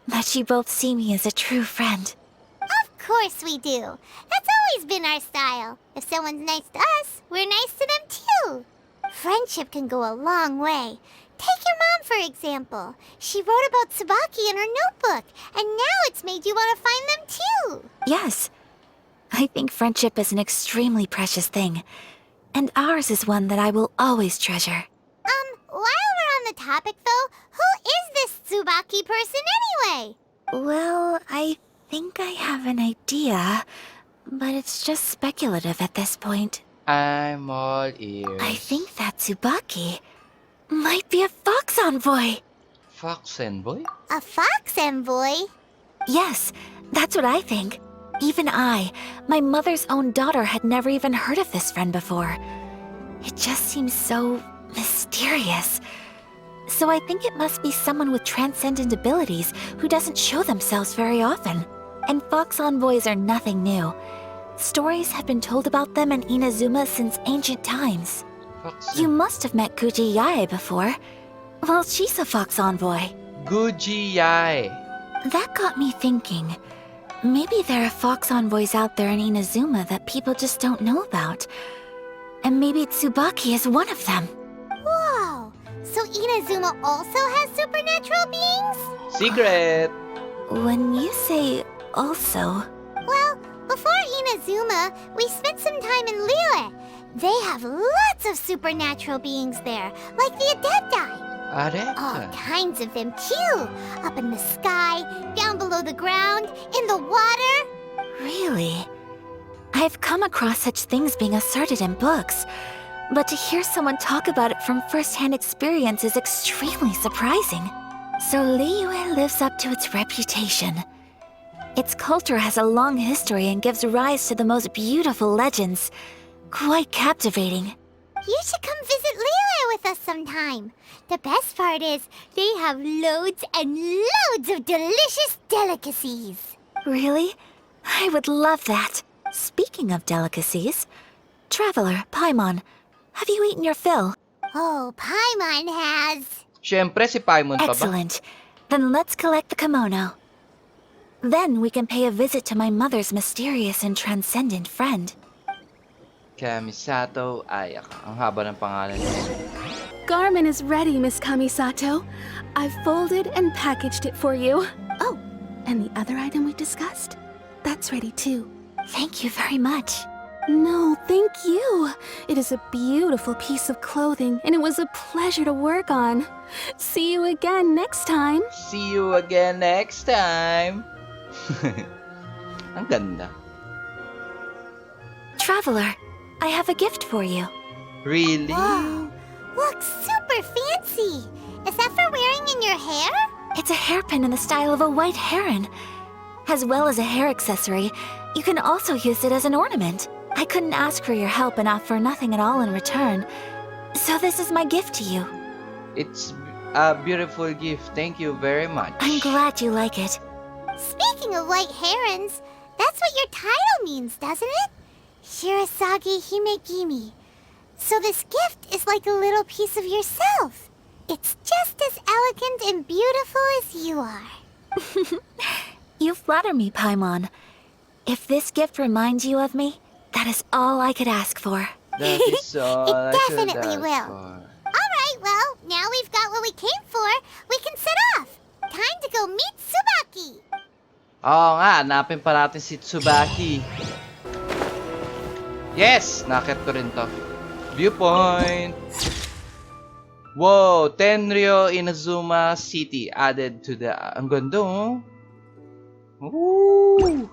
that you both see me as a true friend. Of course we do. That's always been our style. If someone's nice to us, we're nice to them too. Friendship can go a long way. Take your mom, for example. She wrote about Tsubaki in her notebook, and now it's made you want to find them too. Yes, I think friendship is an extremely precious thing, and ours is one that I will always treasure. While we're on the topic though, who is this Tsubaki person anyway? Well, I think I have an idea, but it's just speculative at this point. I'm all ears. I think that Tsubaki might be a fox envoy. Fox Envoy? A fox envoy? Yes, that's what I think. Even I, my mother's own daughter, had never even heard of this friend before. It just seems so mysterious. So I think it must be someone with transcendent abilities who doesn't show themselves very often. And fox envoys are nothing new. Stories have been told about them in Inazuma since ancient times. Fox You must have met Guji Yae before. Well, she's a fox envoy. Guji Yae. That got me thinking. Maybe there are fox envoys out there in Inazuma that people just don't know about. And maybe Tsubaki is one of them. Whoa! So Inazuma also has supernatural beings? Secret! When you say also, Well, before Inazuma, we spent some time in Liyue. They have lots of supernatural beings there, like the Adepti. All Areta. kinds of them too. Up in the sky, down below the ground, in the water. really? I've come across such things being asserted in books, but to hear someone talk about it from first-hand experience is extremely surprising. So Liyue lives up to its reputation. Its culture has a long history and gives rise to the most beautiful legends. Quite captivating. You should come visit Liyue with us sometime. The best part is, they have loads and loads of delicious delicacies. Really? I would love that. Speaking of delicacies, Traveler, Paimon, have you eaten your fill? Oh, Paimon has. Siyempre, si Paimon pa ba? Excellent. Then let's collect the kimono. Then we can pay a visit to my mother's mysterious and transcendent friend. Kamisato Ayaka. Ang haba ng pangalan niya. Garment is ready, Miss Kamisato. I've folded and packaged it for you. Oh, and the other item we discussed? That's ready too. Thank you very much. No, thank you. It is a beautiful piece of clothing, and it was a pleasure to work on. See you again next time. See you again next time! Ang ganda. Traveler, I have a gift for you. Really? Whoa, looks super fancy. Is that for wearing in your hair? It's a hairpin in the style of a white heron. As well as a hair accessory, you can also use it as an ornament. I couldn't ask for your help and offer nothing at all in return. So this is my gift to you. It's a beautiful gift. Thank you very much. I'm glad you like it. Speaking of white herons, that's what your title means, doesn't it? Shirasagi Himegimi. So this gift is like a little piece of yourself. It's just as elegant and beautiful as you are. You flatter me, Paimon. If this gift reminds you of me, that is all I could ask for. That is all It I could definitely ask will. for. Alright, well, now we've got what we came for. We can set off. Time to go meet Tsubaki. Oo nga, hanapin pa natin si Tsubaki. Yes! Nakit ko rin to. Viewpoint! Wow! Tenryo Inazuma City added to the... Ang ganda, oh! Woo!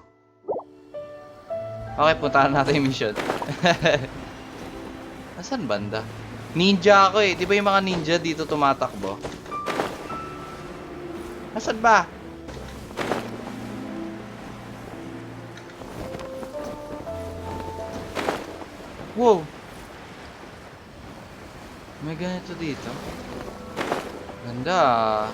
Okay, puntahan natin yung mission. Nasaan banda? Ninja ako eh. Di ba yung mga ninja dito tumatakbo? Nasaan ba? Wow! May ganito dito. Ganda ah.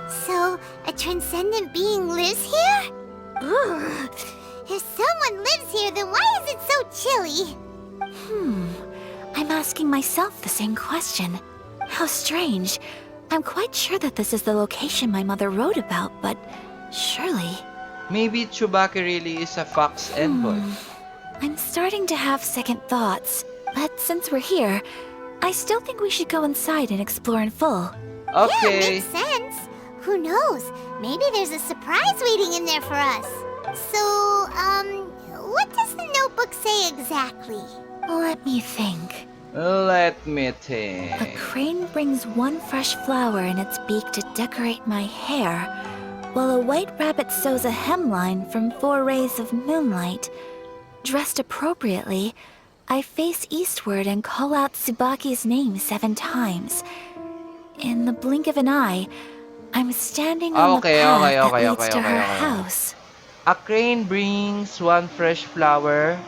So, a transcendent being lives here? Ugh. If someone lives here, then why is it so chilly? I'm asking myself the same question. How strange. I'm quite sure that this is the location my mother wrote about, but surely... Maybe Tsubaki really is a fox envoy. I'm starting to have second thoughts. But since we're here, I still think we should go inside and explore in full. Yeah, Okay. makes sense. Who knows? Maybe there's a surprise waiting in there for us. So, what does the notebook say exactly? Let me think. Let me A think. crane brings one fresh flower in its beak to decorate my hair, while a white rabbit sews a hemline from 4 rays of moonlight. Dressed appropriately, I face eastward and call out Tsubaki's name 7 times. In the blink of an eye, I'm standing on the Okay, path okay, that okay, leads okay, to okay, her okay. house. A crane brings one fresh flower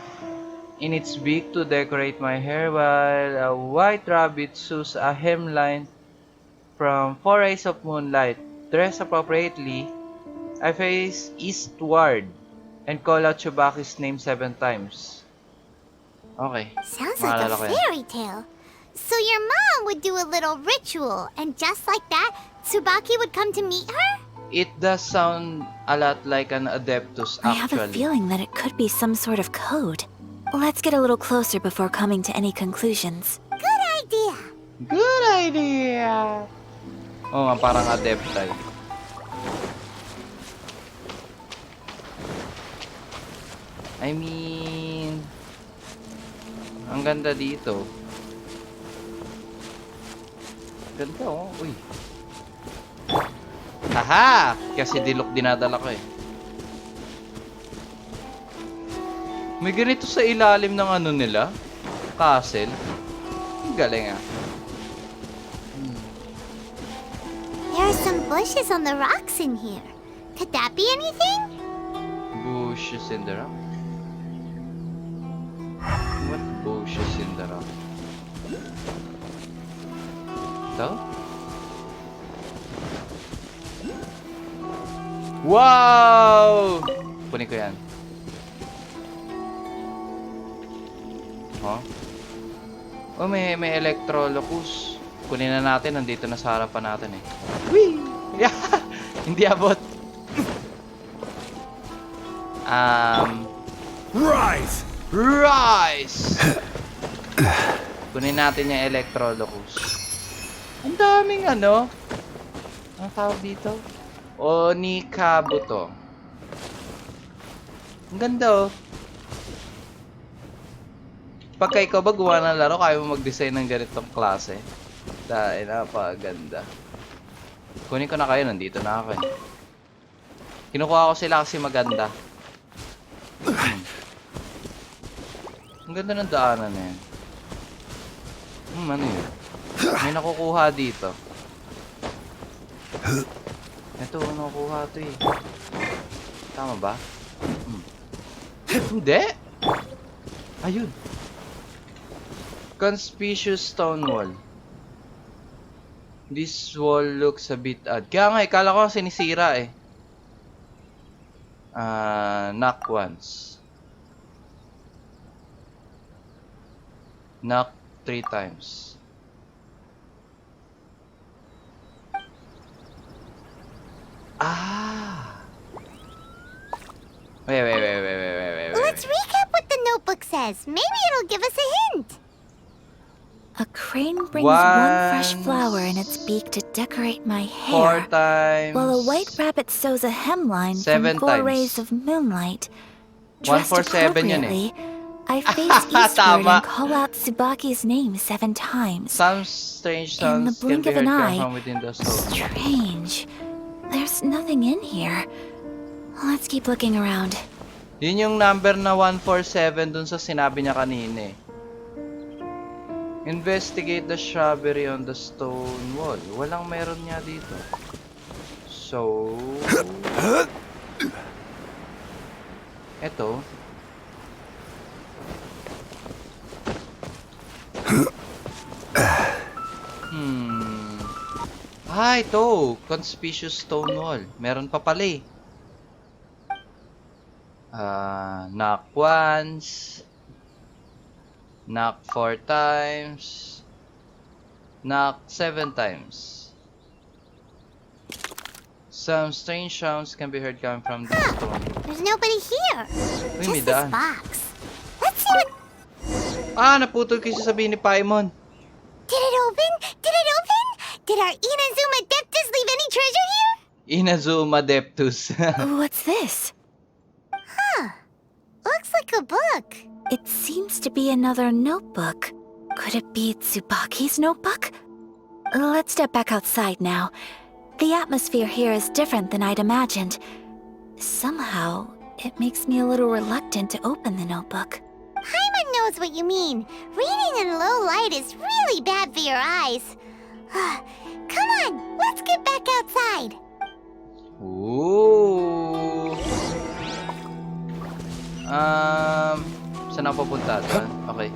in its beak to decorate my hair, while a white rabbit sews a hemline from 4 rays of moonlight. Dressed appropriately, I face eastward and call out Chubaki's name 7 times. Okay, Sounds like a maalala ko yan. fairy tale. So your mom would do a little ritual, and just like that, Tsubaki would come to meet her? It does sound a lot like an Adeptus, I have a actually. feeling that it could be some sort of code. Let's get a little closer before coming to any conclusions. Good idea. Good idea! Oo nga, parang Adeptai. I mean, ang ganda dito. Ganda oh, uy. Haha! Kasi dilok dinadala ko eh. May ganito sa ilalim ng ano nila? Castle. Ang galing ah. There are some bushes on the rocks in here. Could that be anything? Bushes in the rock? What bushes in the rock? Ito? Wow! Kunin ko yan. Oh? Oh, may Electrolocus. Kunin na natin. Nandito na sa harapan natin eh. Whee! Yeah! Hindi abot. Rise! Rice! Kunin natin yung Electrolocus. Ang daming ano. Ang tawag dito? Onikabuto. Ang ganda oh. Pagka ikaw ba gawa ng laro, kaya mo mag-design ng ganitong klase. Dahil napaganda. Kunin ko na kayo, nandito na ako eh. Kinukuha ko sila kasi maganda. Ang ganda ng daanan na yan. Ano yun? May nakukuha dito. Ito, nakukuha ito eh. Tama ba? Hindi! Ayun. Conspicuous stone wall. This wall looks a bit odd. Kaya nga, ikala ko sinisira eh. Knock once. Knock 3 times. Ah! Wait. Let's recap what the notebook says. Maybe it'll give us a hint. A crane brings one fresh flower in its beak to decorate my 4 hair, times. while a white rabbit sews a hemline 7 from 4 times. rays of moonlight. 1 Dressed 4 7 yun eh. appropriately, I face eastward Tama. and call out Tsubaki's name 7 times. Some strange In the sounds can blink be of heard an coming eye, from within the stone. strange. There's nothing in here. Let's keep looking around. Yun yung number na 147 dun sa sinabi niya kanina eh. Investigate the shrubbery on the stone wall. Walang meron niya dito. So... Eto. Ito. Conspicuous stone wall. Meron pa pala eh. Knock once. Knock 4 times. Knock 7 times. Some strange sounds can be heard coming from the stone. There's nobody here. Uy, may Just this daan. box. Let's see what... Naputol ko yung sasabihin ni Paimon. Did it open? Did it open? Did our Inazuma Deptus leave any treasure here? Inazuma Deptus. What's this? Looks like a book. It seems to be another notebook. Could it be Tsubaki's notebook? Let's step back outside now. The atmosphere here is different than I'd imagined. Somehow, it makes me a little reluctant to open the notebook. Paimon knows what you mean. Reading in low light is really bad for your eyes. Come on, let's get back outside. Ooh. Saan ako pupunta? Doon? Okay.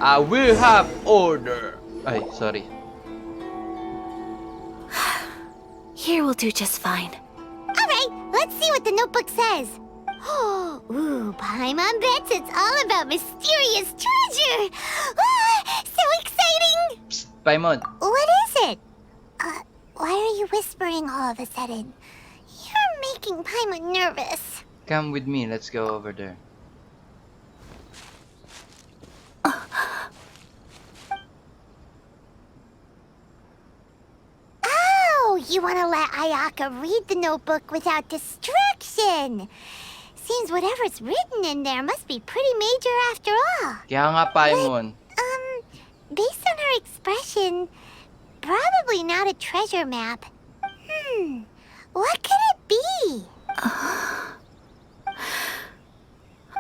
I will have order. Ay, sorry. Here will do just fine. All right, let's see what the notebook says. Ooh, Paimon bets it's all about mysterious treasure. So exciting! Psst, Paimon. What is it? Why are you whispering all of a sudden? You're making Paimon nervous. Come with me. Let's go over there. Oh, you want to let Ayaka read the notebook without distraction. Seems whatever's written in there must be pretty major after all. Kaya nga, Paimon. Based on her expression, probably not a treasure map. What could it be?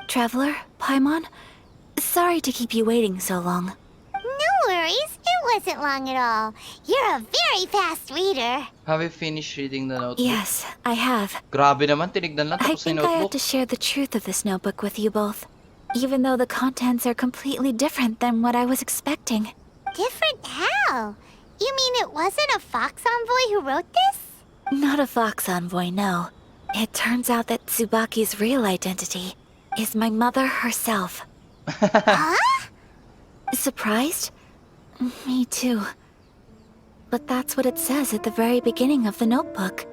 Traveler, Paimon, sorry to keep you waiting so long. No worries, it wasn't long at all. You're a very fast reader. Have you finished reading the notebook? Yes, I have. Grabe naman, tinignan lang I tapos yung think I have notebook. to share the truth of this notebook with you both, even though the contents are completely different than what I was expecting. Different how? You mean it wasn't a Fox Envoy who wrote this? Not a Fox Envoy, no. It turns out that Tsubaki's real identity is my mother herself. Huh? Surprised? Me too. But that's what it says at the very beginning of the notebook.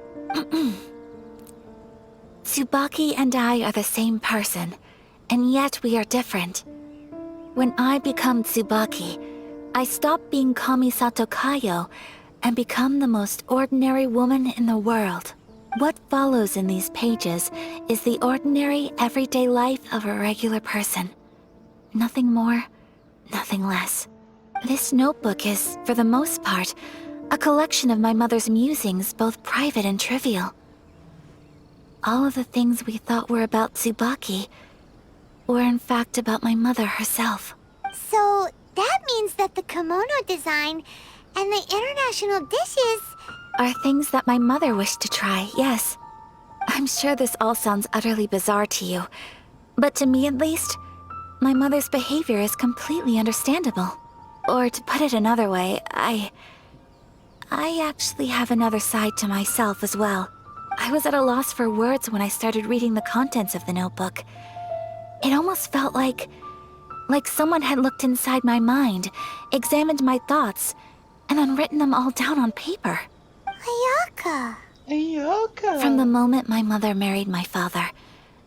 Tsubaki and I are the same person, and yet we are different. When I become Tsubaki, I stop being Kamisato Kayo and become the most ordinary woman in the world. What follows in these pages is the ordinary, everyday life of a regular person. Nothing more, nothing less. This notebook is, for the most part, a collection of my mother's musings, both private and trivial. All of the things we thought were about Tsubaki were in fact about my mother herself. So that means that the kimono design and the international dishes... Are things that my mother wished to try, yes. I'm sure this all sounds utterly bizarre to you, but to me at least, my mother's behavior is completely understandable. Or to put it another way, I actually have another side to myself as well. I was at a loss for words when I started reading the contents of the notebook. It almost felt like someone had looked inside my mind, examined my thoughts, and then written them all down on paper. Ayaka. Ayaka. From the moment my mother married my father,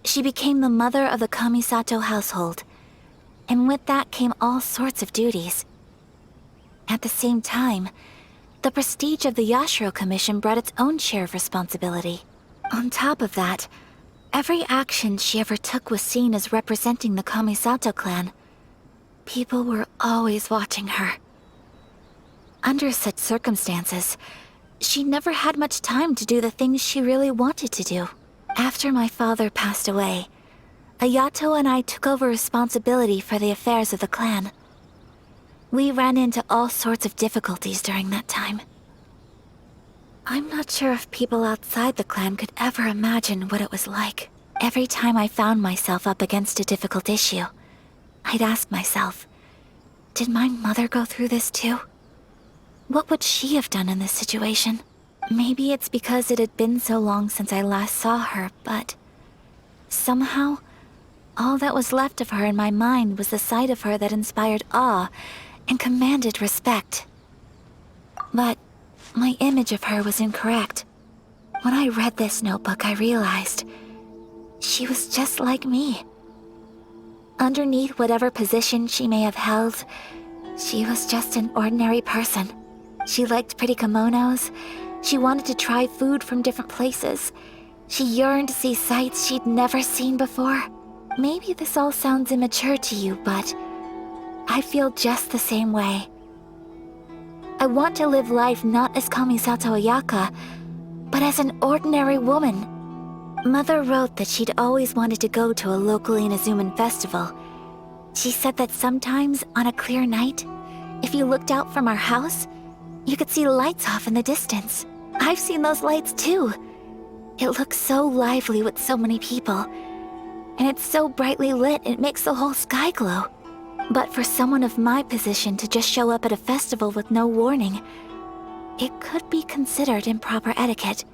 she became the mother of the Kamisato household. And with that came all sorts of duties. At the same time, the prestige of the Yashiro Commission brought its own share of responsibility. On top of that, every action she ever took was seen as representing the Kamisato clan. People were always watching her. Under such circumstances, she never had much time to do the things she really wanted to do. After my father passed away, Ayato and I took over responsibility for the affairs of the clan. We ran into all sorts of difficulties during that time. I'm not sure if people outside the clan could ever imagine what it was like. Every time I found myself up against a difficult issue, I'd ask myself, did my mother go through this too? What would she have done in this situation? Maybe it's because it had been so long since I last saw her, but somehow, all that was left of her in my mind was the sight of her that inspired awe and commanded respect. But my image of her was incorrect. When I read this notebook, I realized she was just like me. Underneath whatever position she may have held, she was just an ordinary person. She liked pretty kimonos. She wanted to try food from different places. She yearned to see sights she'd never seen before. Maybe this all sounds immature to you, but I feel just the same way. I want to live life not as Kamisato Ayaka, but as an ordinary woman. Mother wrote that she'd always wanted to go to a local Inazuman festival. She said that sometimes, on a clear night, if you looked out from our house, you could see lights off in the distance. I've seen those lights too. It looks so lively with so many people. And it's so brightly lit, it makes the whole sky glow. But for someone of my position to just show up at a festival with no warning, it could be considered improper etiquette.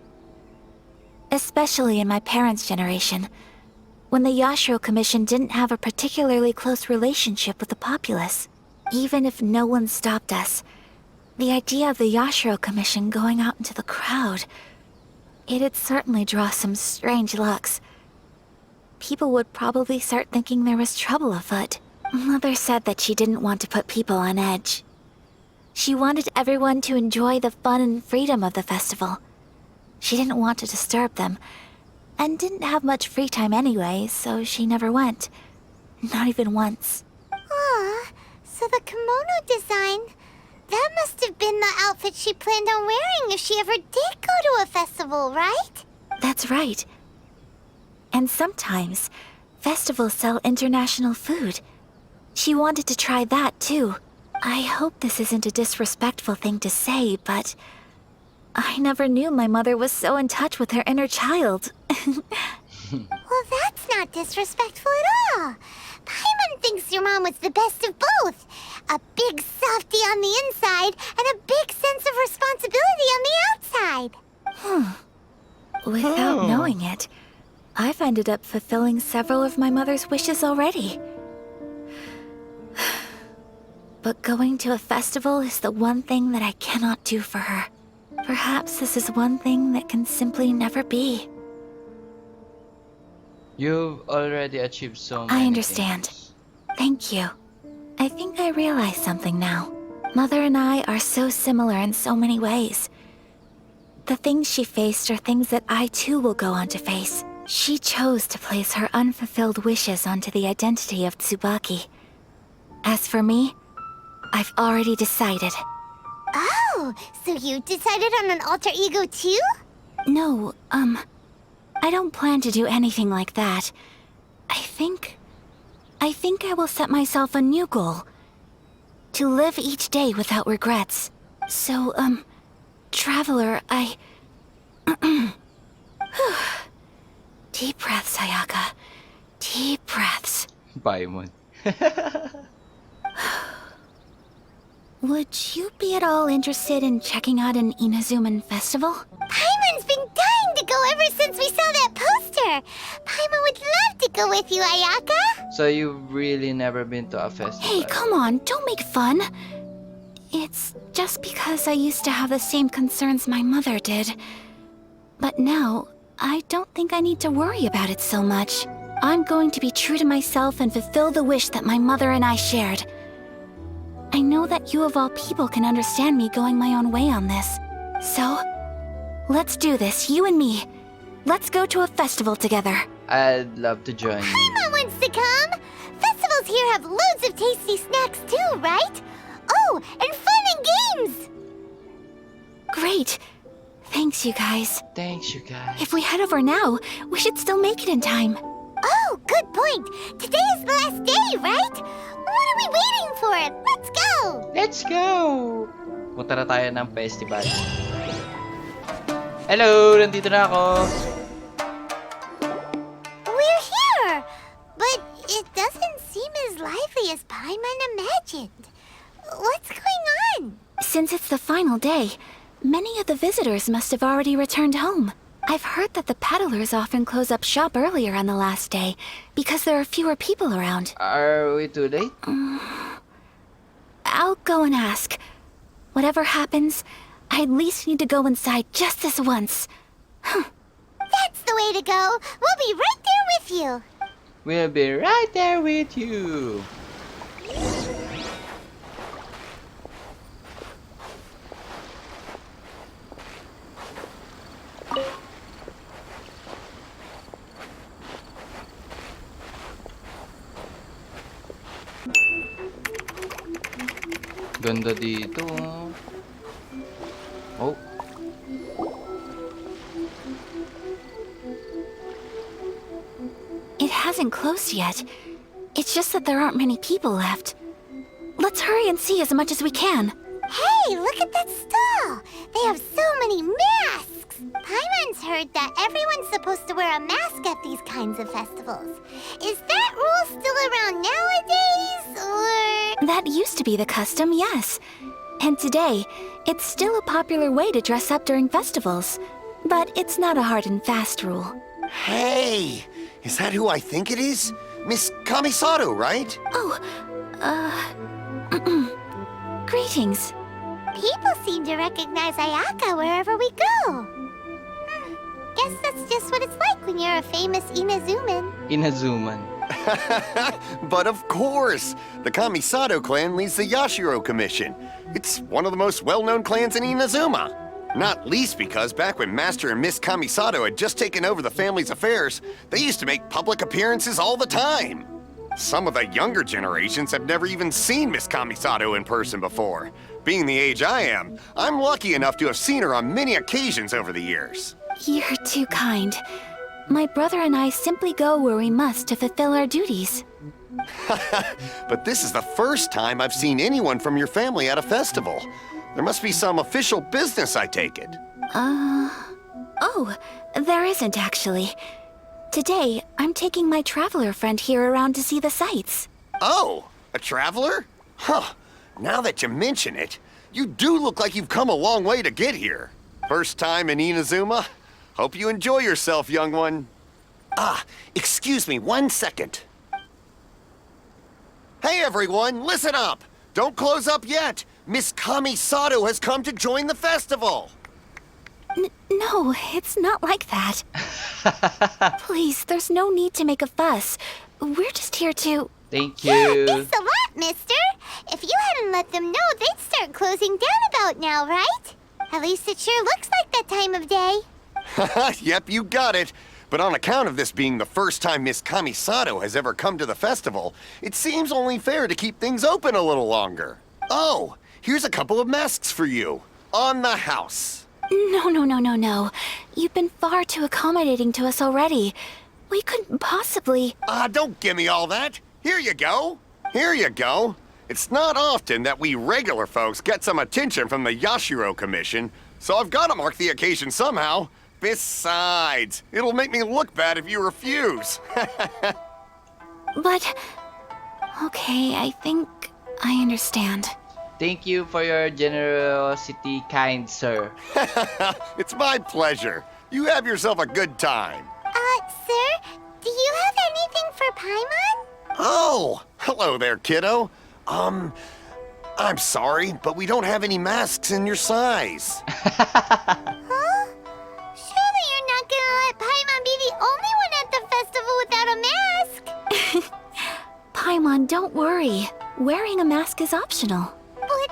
Especially in my parents' generation, when the Yashiro Commission didn't have a particularly close relationship with the populace. Even if no one stopped us, the idea of the Yashiro Commission going out into the crowd, it'd certainly draw some strange looks. People would probably start thinking there was trouble afoot. Mother said that she didn't want to put people on edge. She wanted everyone to enjoy the fun and freedom of the festival. She didn't want to disturb them, and didn't have much free time anyway, so she never went. Not even once. Aw, so the kimono design, that must have been the outfit she planned on wearing if she ever did go to a festival, right? That's right. And sometimes, festivals sell international food. She wanted to try that too. I hope this isn't a disrespectful thing to say, but I never knew my mother was so in touch with her inner child. Well, that's not disrespectful at all. Paimon thinks your mom was the best of both. A big softie on the inside and a big sense of responsibility on the outside. Without knowing it, I've ended up fulfilling several of my mother's wishes already. But going to a festival is the one thing that I cannot do for her. Perhaps this is one thing that can simply never be. You've already achieved so many I understand. things. Thank you. I think I realize something now. Mother and I are so similar in so many ways. The things she faced are things that I too will go on to face. She chose to place her unfulfilled wishes onto the identity of Tsubaki. As for me, I've already decided. Oh, so you decided on an alter ego too? No, I don't plan to do anything like that. I think I will set myself a new goal. To live each day without regrets. So, Traveler, Deep breaths, Ayaka. Deep breaths. Paimon. Would you be at all interested in checking out an Inazuman festival? Paimon's been dying to go ever since we saw that poster. Paimon would love to go with you, Ayaka. So you've really never been to a festival? Hey, come on, don't make fun. It's just because I used to have the same concerns my mother did. But now, I don't think I need to worry about it so much. I'm going to be true to myself and fulfill the wish that my mother and I shared. I know that you of all people can understand me going my own way on this. So, let's do this, you and me. Let's go to a festival together. I'd love to join you. Paimon wants to come. Festivals here have loads of tasty snacks too, right? Oh, and fun and games. Great. Thanks, you guys. Thanks, you guys. If we head over now, we should still make it in time. Oh, good point. Today is the last day, right? What are we waiting for? Let's go! Let's go! Punta na tayo ng festival. Hello! Nandito na ako. We're here! But it doesn't seem as lively as Paimon imagined. What's going on? Since it's the final day, many of the visitors must have already returned home. I've heard that the peddlers often close up shop earlier on the last day because there are fewer people around. Are we too late? I'll go and ask. Whatever happens, I at least need to go inside just this once. That's the way to go. We'll be right there with you. We'll be right there with you. Ganda dito. Oh. It hasn't closed yet. It's just that there aren't many people left. Let's hurry and see as much as we can. Hey, look at that stall. They have so many masks. Paimon's heard that everyone's supposed to wear a mask at these kinds of festivals. Is that rule still around nowadays, or...? That used to be the custom, yes. And today, it's still a popular way to dress up during festivals. But it's not a hard and fast rule. Hey! Is that who I think it is? Miss Kamisato, right? Oh, greetings. People seem to recognize Ayaka wherever we go. Guess that's just what it's like when you're a famous Inazuman. Inazuman. But of course! The Kamisato clan leads the Yashiro Commission. It's one of the most well-known clans in Inazuma. Not least because back when Master and Miss Kamisato had just taken over the family's affairs, they used to make public appearances all the time. Some of the younger generations have never even seen Miss Kamisato in person before. Being the age I am, I'm lucky enough to have seen her on many occasions over the years. You're too kind. My brother and I simply go where we must to fulfill our duties. But this is the first time I've seen anyone from your family at a festival. There must be some official business, I take it. Oh, there isn't actually. Today, I'm taking my traveler friend here around to see the sights. Oh, a traveler? Huh. Now that you mention it, you do look like you've come a long way to get here. First time in Inazuma? Hope you enjoy yourself, young one. Ah, excuse me 1 second. Hey everyone, listen up! Don't close up yet! Miss Kamisato has come to join the festival! No, it's not like that. Please, there's no need to make a fuss. We're just here to... Thank Yeah, you. thanks a lot, mister. If you hadn't let them know, they'd start closing down about now, right? At least it sure looks like that time of day. Yep, you got it. But on account of this being the first time Miss Kamisato has ever come to the festival, it seems only fair to keep things open a little longer. Oh, here's a couple of masks for you. On the house. No. You've been far too accommodating to us already. We couldn't possibly... Don't give me all that. Here you go. Here you go. It's not often that we regular folks get some attention from the Yashiro Commission, so I've got to mark the occasion somehow. Besides, it'll make me look bad if you refuse. But... Okay, I think I understand. Thank you for your generosity, kind sir. It's my pleasure. You have yourself a good time. Sir, do you have anything for Paimon? Oh, hello there, kiddo. I'm sorry, but we don't have any masks in your size. Huh? Surely you're not gonna let Paimon be the only one at the festival without a mask? Paimon, don't worry. Wearing a mask is optional. But...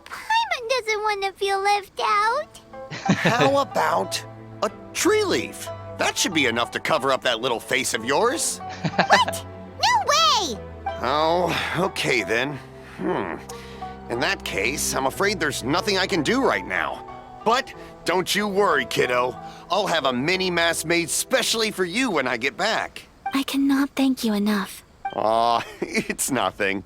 Paimon doesn't want to feel left out. How about a tree leaf? That should be enough to cover up that little face of yours. What? No way! Oh, okay then. In that case, I'm afraid there's nothing I can do right now. But don't you worry, kiddo. I'll have a mini mask made specially for you when I get back. I cannot thank you enough. Aw, it's nothing.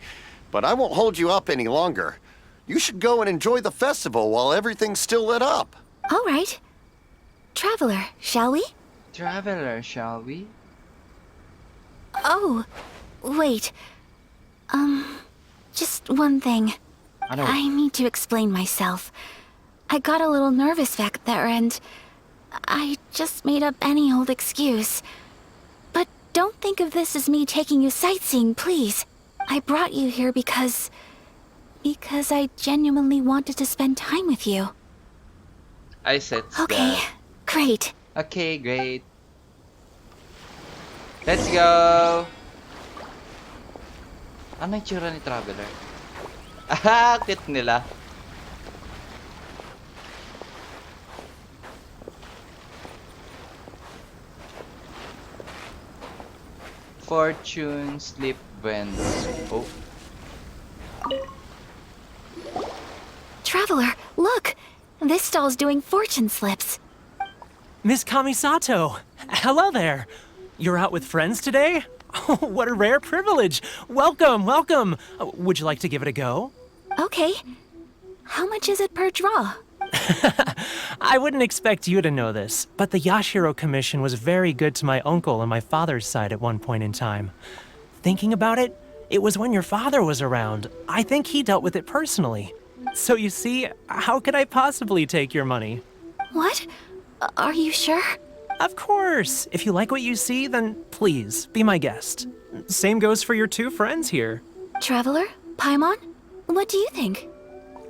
But I won't hold you up any longer. You should go and enjoy the festival while everything's still lit up. All right. Traveler, shall we? Traveler, shall we? Oh, wait. Just one thing. Ano? I need to explain myself. I got a little nervous back there and I just made up any old excuse. But don't think of this as me taking you sightseeing, please. I brought you here because I genuinely wanted to spend time with you. I sense Okay, that. great. Okay, great. Let's go! Ano yung tsura ni Traveler? Ah, cute nila. Fortune Slip Vendor. Oh. Traveler, look! This stall's doing fortune slips. Miss Kamisato! Hello there! You're out with friends today? Oh, what a rare privilege! Welcome, welcome! Would you like to give it a go? Okay. How much is it per draw? I wouldn't expect you to know this, but the Yashiro Commission was very good to my uncle on my father's side at one point in time. Thinking about it, it was when your father was around. I think he dealt with it personally. So you see, how could I possibly take your money? What? Are you sure? Of course! If you like what you see, then please, be my guest. Same goes for your two friends here. Traveler? Paimon? What do you think?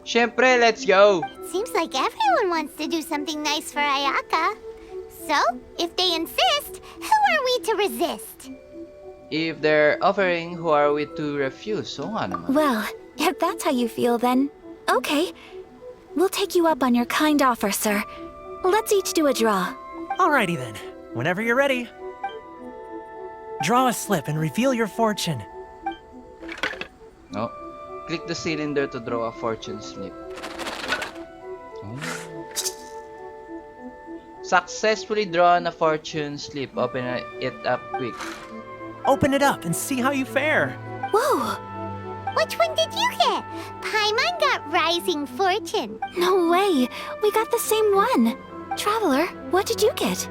Syempre, let's go! Seems like everyone wants to do something nice for Ayaka. So, if they insist, who are we to resist? If they're offering, who are we to refuse? Oo nga naman. Well, if that's how you feel, then okay. We'll take you up on your kind offer, sir. Let's each do a draw. Alrighty then, whenever you're ready. Draw a slip and reveal your fortune. No. Click the cylinder to draw a fortune slip. Oh. Successfully drawn a fortune slip. Open it up quick. Open it up and see how you fare. Whoa! Which one did you get? Paimon got Rising Fortune. No way! We got the same one! Traveler, what did you get?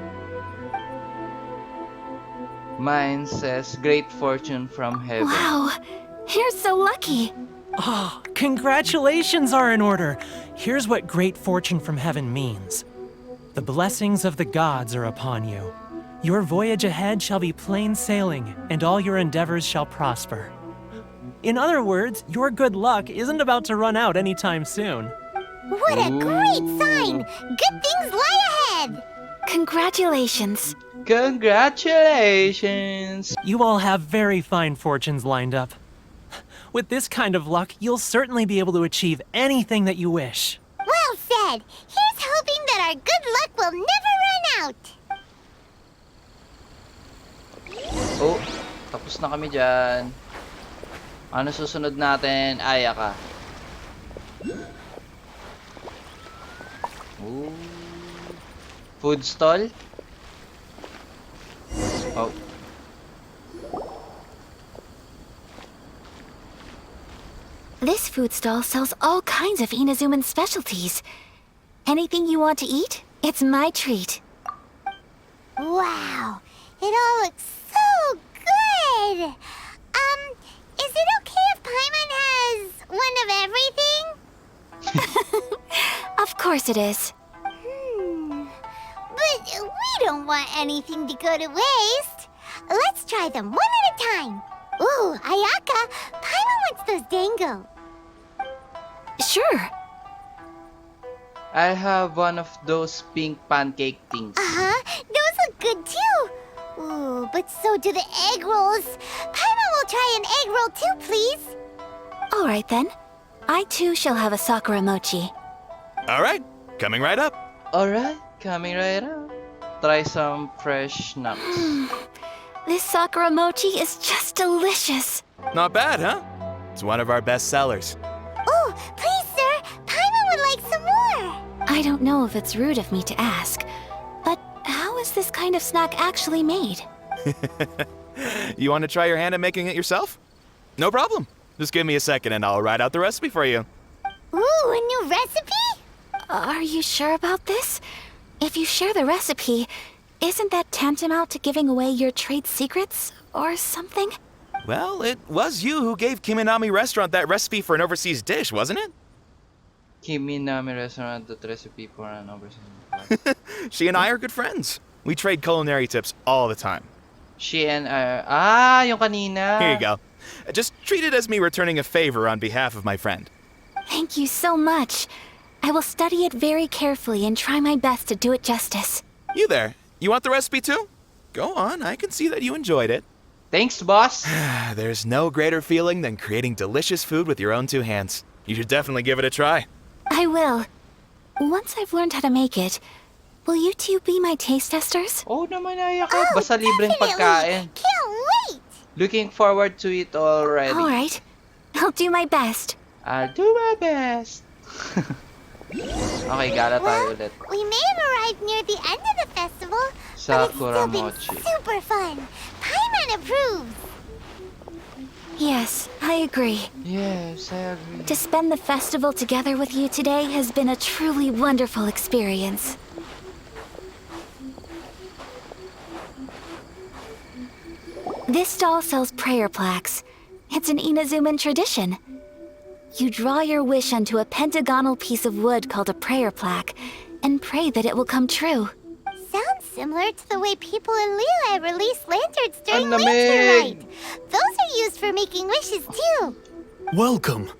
Mine says Great Fortune from Heaven. Wow! You're so lucky! Oh, congratulations are in order. Here's what great fortune from heaven means. The blessings of the gods are upon you. Your voyage ahead shall be plain sailing, and all your endeavors shall prosper. In other words, your good luck isn't about to run out anytime soon. What a great sign! Good things lie ahead! Congratulations! Congratulations! You all have very fine fortunes lined up. With this kind of luck, you'll certainly be able to achieve anything that you wish. Well said! Here's hoping that our good luck will never run out! Oh, tapos na kami dyan. Ano susunod natin? Ayaka. Ooh. Food stall? Oh. This food stall sells all kinds of Inazuman specialties. Anything you want to eat, it's my treat. Wow! It all looks so good! Is it okay if Paimon has one of everything? Of course it is. But we don't want anything to go to waste. Let's try them one at a time. Ooh, Ayaka, Paimon wants those dango. Sure. I'll have one of those pink pancake things. Uh-huh, those look good too. Ooh, but so do the egg rolls. Paimon will try an egg roll too, please. All right then. I too shall have a Sakura mochi. All right, coming right up. Alright, coming right up. Try some fresh nuts. This Sakura mochi is just delicious. Not bad, huh? It's one of our best sellers. Ooh, please, sir. Paimon would like some more. I don't know if it's rude of me to ask, but how is this kind of snack actually made? You want to try your hand at making it yourself? No problem. Just give me a second and I'll write out the recipe for you. Ooh, a new recipe? Are you sure about this? If you share the recipe, isn't that tantamount to giving away your trade secrets or something? Well, it was you who gave Kiminami Restaurant that recipe for an overseas dish, wasn't it? Kiminami restaurant that recipe for an overseas. She and I are good friends. We trade culinary tips all the time. She and yung kanina. Here you go. Just treat it as me returning a favor on behalf of my friend. Thank you so much. I will study it very carefully and try my best to do it justice. You there. You want the recipe too? Go on, I can see that you enjoyed it. Thanks, boss. There's no greater feeling than creating delicious food with your own two hands. You should definitely give it a try. I will. Once I've learned how to make it, will you two be my taste testers? Oh naman, Ayaka. Basta libreng pagkain. Can't wait! Looking forward to it already. Alright. I'll do my best. I'll do my best. Okay, gala tayo ulit. We may have arrived near the end of the festival, but it's still been Sakuramochi. super fun. Paimon approves. Yes, I agree. Yes, I agree. To spend the festival together with you today has been a truly wonderful experience. This stall sells prayer plaques. It's an Inazuman tradition. You draw your wish onto a pentagonal piece of wood called a prayer plaque and pray that it will come true. Sounds similar to the way people in Liyue release lanterns during Ang lamig. Lantern Night. Those are used for making wishes too. Welcome.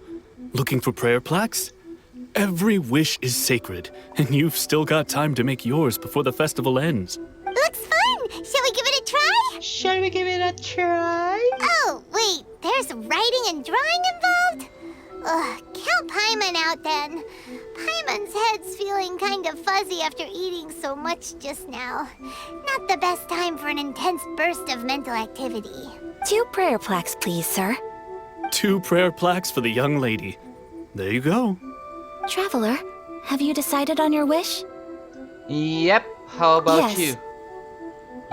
Looking for prayer plaques? Every wish is sacred, and you've still got time to make yours before the festival ends. Looks fun. Shall we give it a try? Shall we give it a try? Oh, wait. There's writing and drawing involved? Ugh, count Paimon out then. Paimon's head's feeling kind of fuzzy after eating so much just now. Not the best time for an intense burst of mental activity. 2 prayer plaques, please, sir. 2 prayer plaques for the young lady. There you go. Traveler, have you decided on your wish? Yep. How about Yes. you?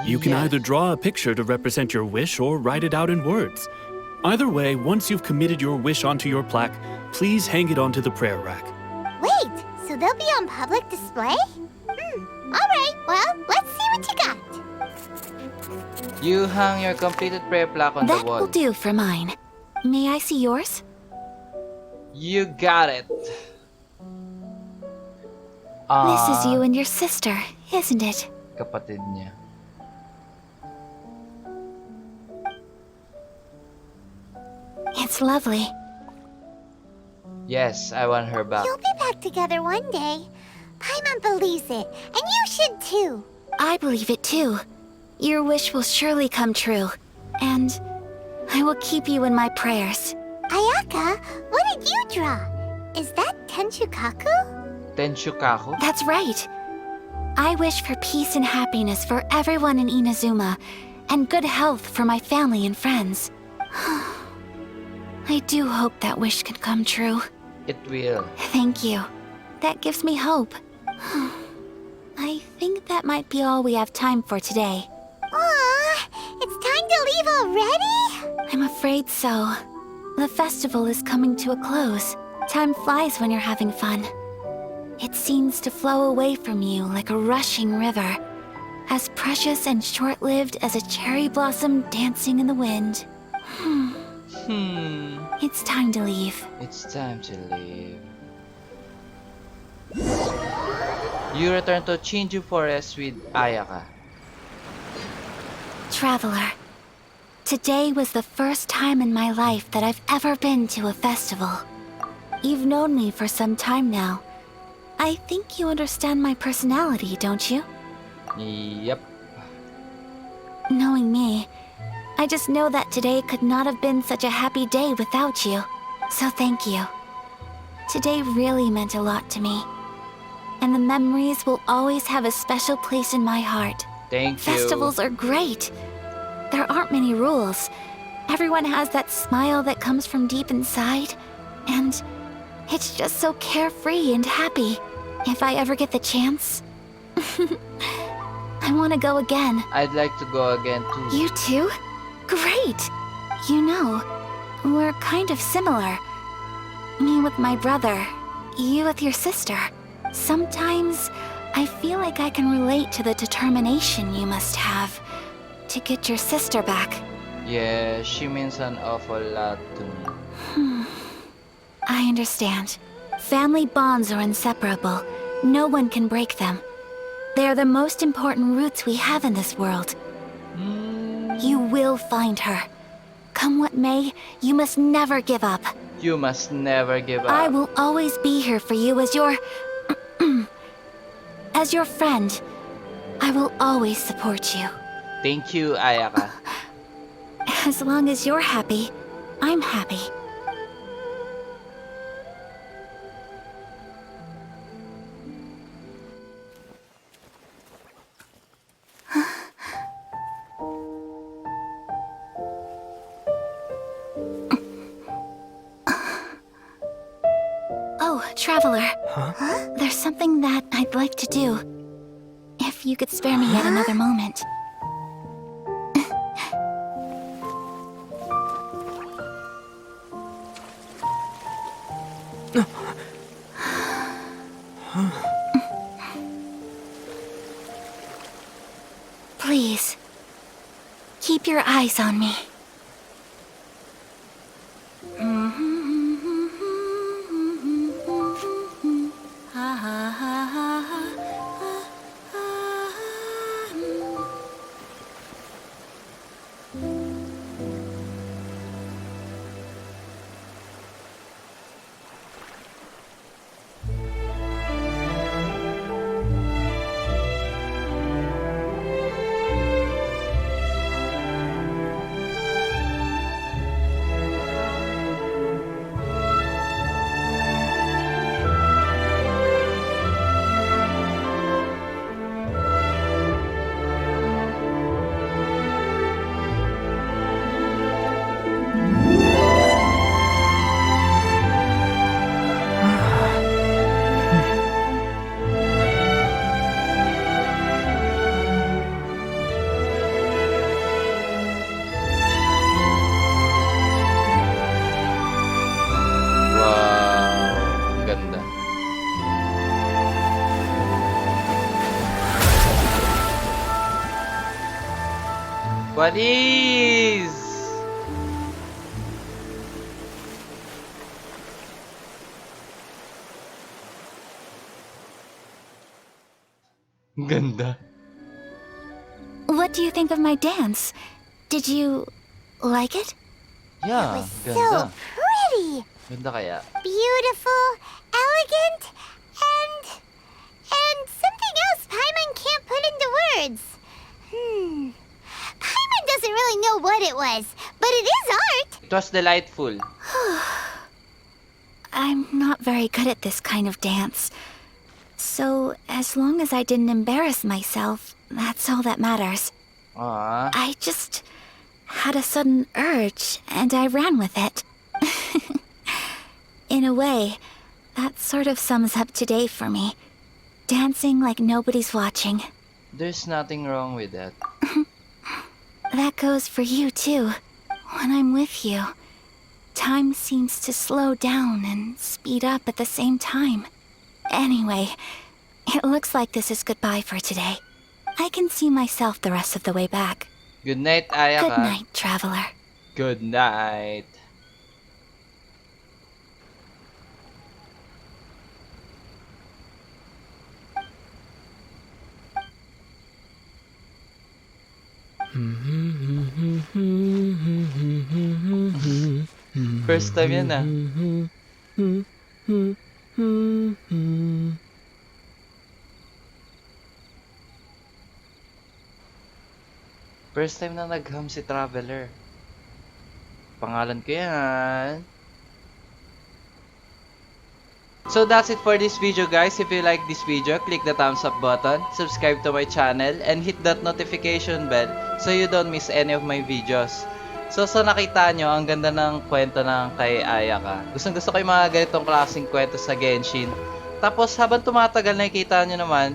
You can Yes. either draw a picture to represent your wish or write it out in words. Either way, once you've committed your wish onto your plaque, please hang it onto the prayer rack. Wait, so they'll be on public display? Alright, well, let's see what you got. You hang your completed prayer plaque on That the wall. will do for mine. May I see yours? You got it. This is you and your sister, isn't it? Kapatid niya. It's lovely. Yes, I want her back. You'll be back together one day. Paimon believes it, and you should too. I believe it too. Your wish will surely come true. And I will keep you in my prayers. Ayaka, what did you draw? Is that Tenshukaku? Tenshukaku? That's right. I wish for peace and happiness for everyone in Inazuma, and good health for my family and friends. I do hope that wish can come true. It will. Thank you. That gives me hope. I think that might be all we have time for today. Aw, it's time to leave already? I'm afraid so. The festival is coming to a close. Time flies when you're having fun. It seems to flow away from you like a rushing river, as precious and short-lived as a cherry blossom dancing in the wind. It's time to leave. It's time to leave. You return to Chinju Forest with Ayaka. Traveler, today was the first time in my life that I've ever been to a festival. You've known me for some time now. I think you understand my personality, don't you? Yep. Knowing me, I just know that today could not have been such a happy day without you. So thank you. Today really meant a lot to me. And the memories will always have a special place in my heart. Thank you. Festivals are great. There aren't many rules. Everyone has that smile that comes from deep inside. And it's just so carefree and happy. If I ever get the chance, I want to go again. I'd like to go again too. You too? Great! You know, we're kind of similar. Me with my brother, you with your sister. Sometimes I feel like I can relate to the determination you must have to get your sister back. Yeah, she means an awful lot to me. I understand. Family bonds are inseparable. No one can break them. They are the most important roots we have in this world. You will find her. Come what may, you must never give up. You must never give up. I will always be here for you as your... as your friend. I will always support you. Thank you, Ayaka. As long as you're happy, I'm happy. Oh, Traveler. Huh? There's something that I'd like to do. If you could spare me yet another moment. Please, keep your eyes on me. Wow, ang ganda. What is? Ang ganda. What do you think of my dance? Did you like it? Yeah, So ganda. pretty! Ganda kaya. Beautiful, elegant, and something else Paimon can't put into words. Paimon doesn't really know what it was, but it is art. It was delightful. I'm not very good at this kind of dance. So, as long as I didn't embarrass myself, that's all that matters. Ah, I just had a sudden urge, and I ran with it. In a way, that sort of sums up today for me. Dancing like nobody's watching. there's nothing wrong with that. That goes for you, too. When I'm with you, time seems to slow down and speed up at the same time. Anyway, it looks like this is goodbye for today. I can see myself the rest of the way back. Good night, Ayaka. Good night, traveler. Good night. First time yan ah. First time na nag-hum si Traveler. Pangalan ko yan. So that's it for this video guys. If you like this video, click the thumbs up button, subscribe to my channel, and hit that notification bell so you don't miss any of my videos. So sa nakita nyo, ang ganda ng kwento ng kay Ayaka. Gustong gusto ko yung mga ganitong klaseng kwento sa Genshin. Tapos habang tumatagal, nakikita nyo naman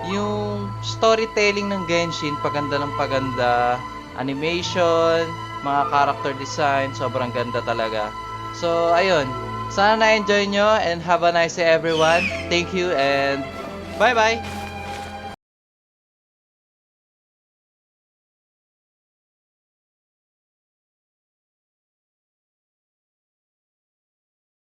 yung storytelling ng Genshin, paganda ng paganda, animation, mga character design, sobrang ganda talaga. So ayun, sana na-enjoy nyo and have a nice day everyone. Thank you and bye bye!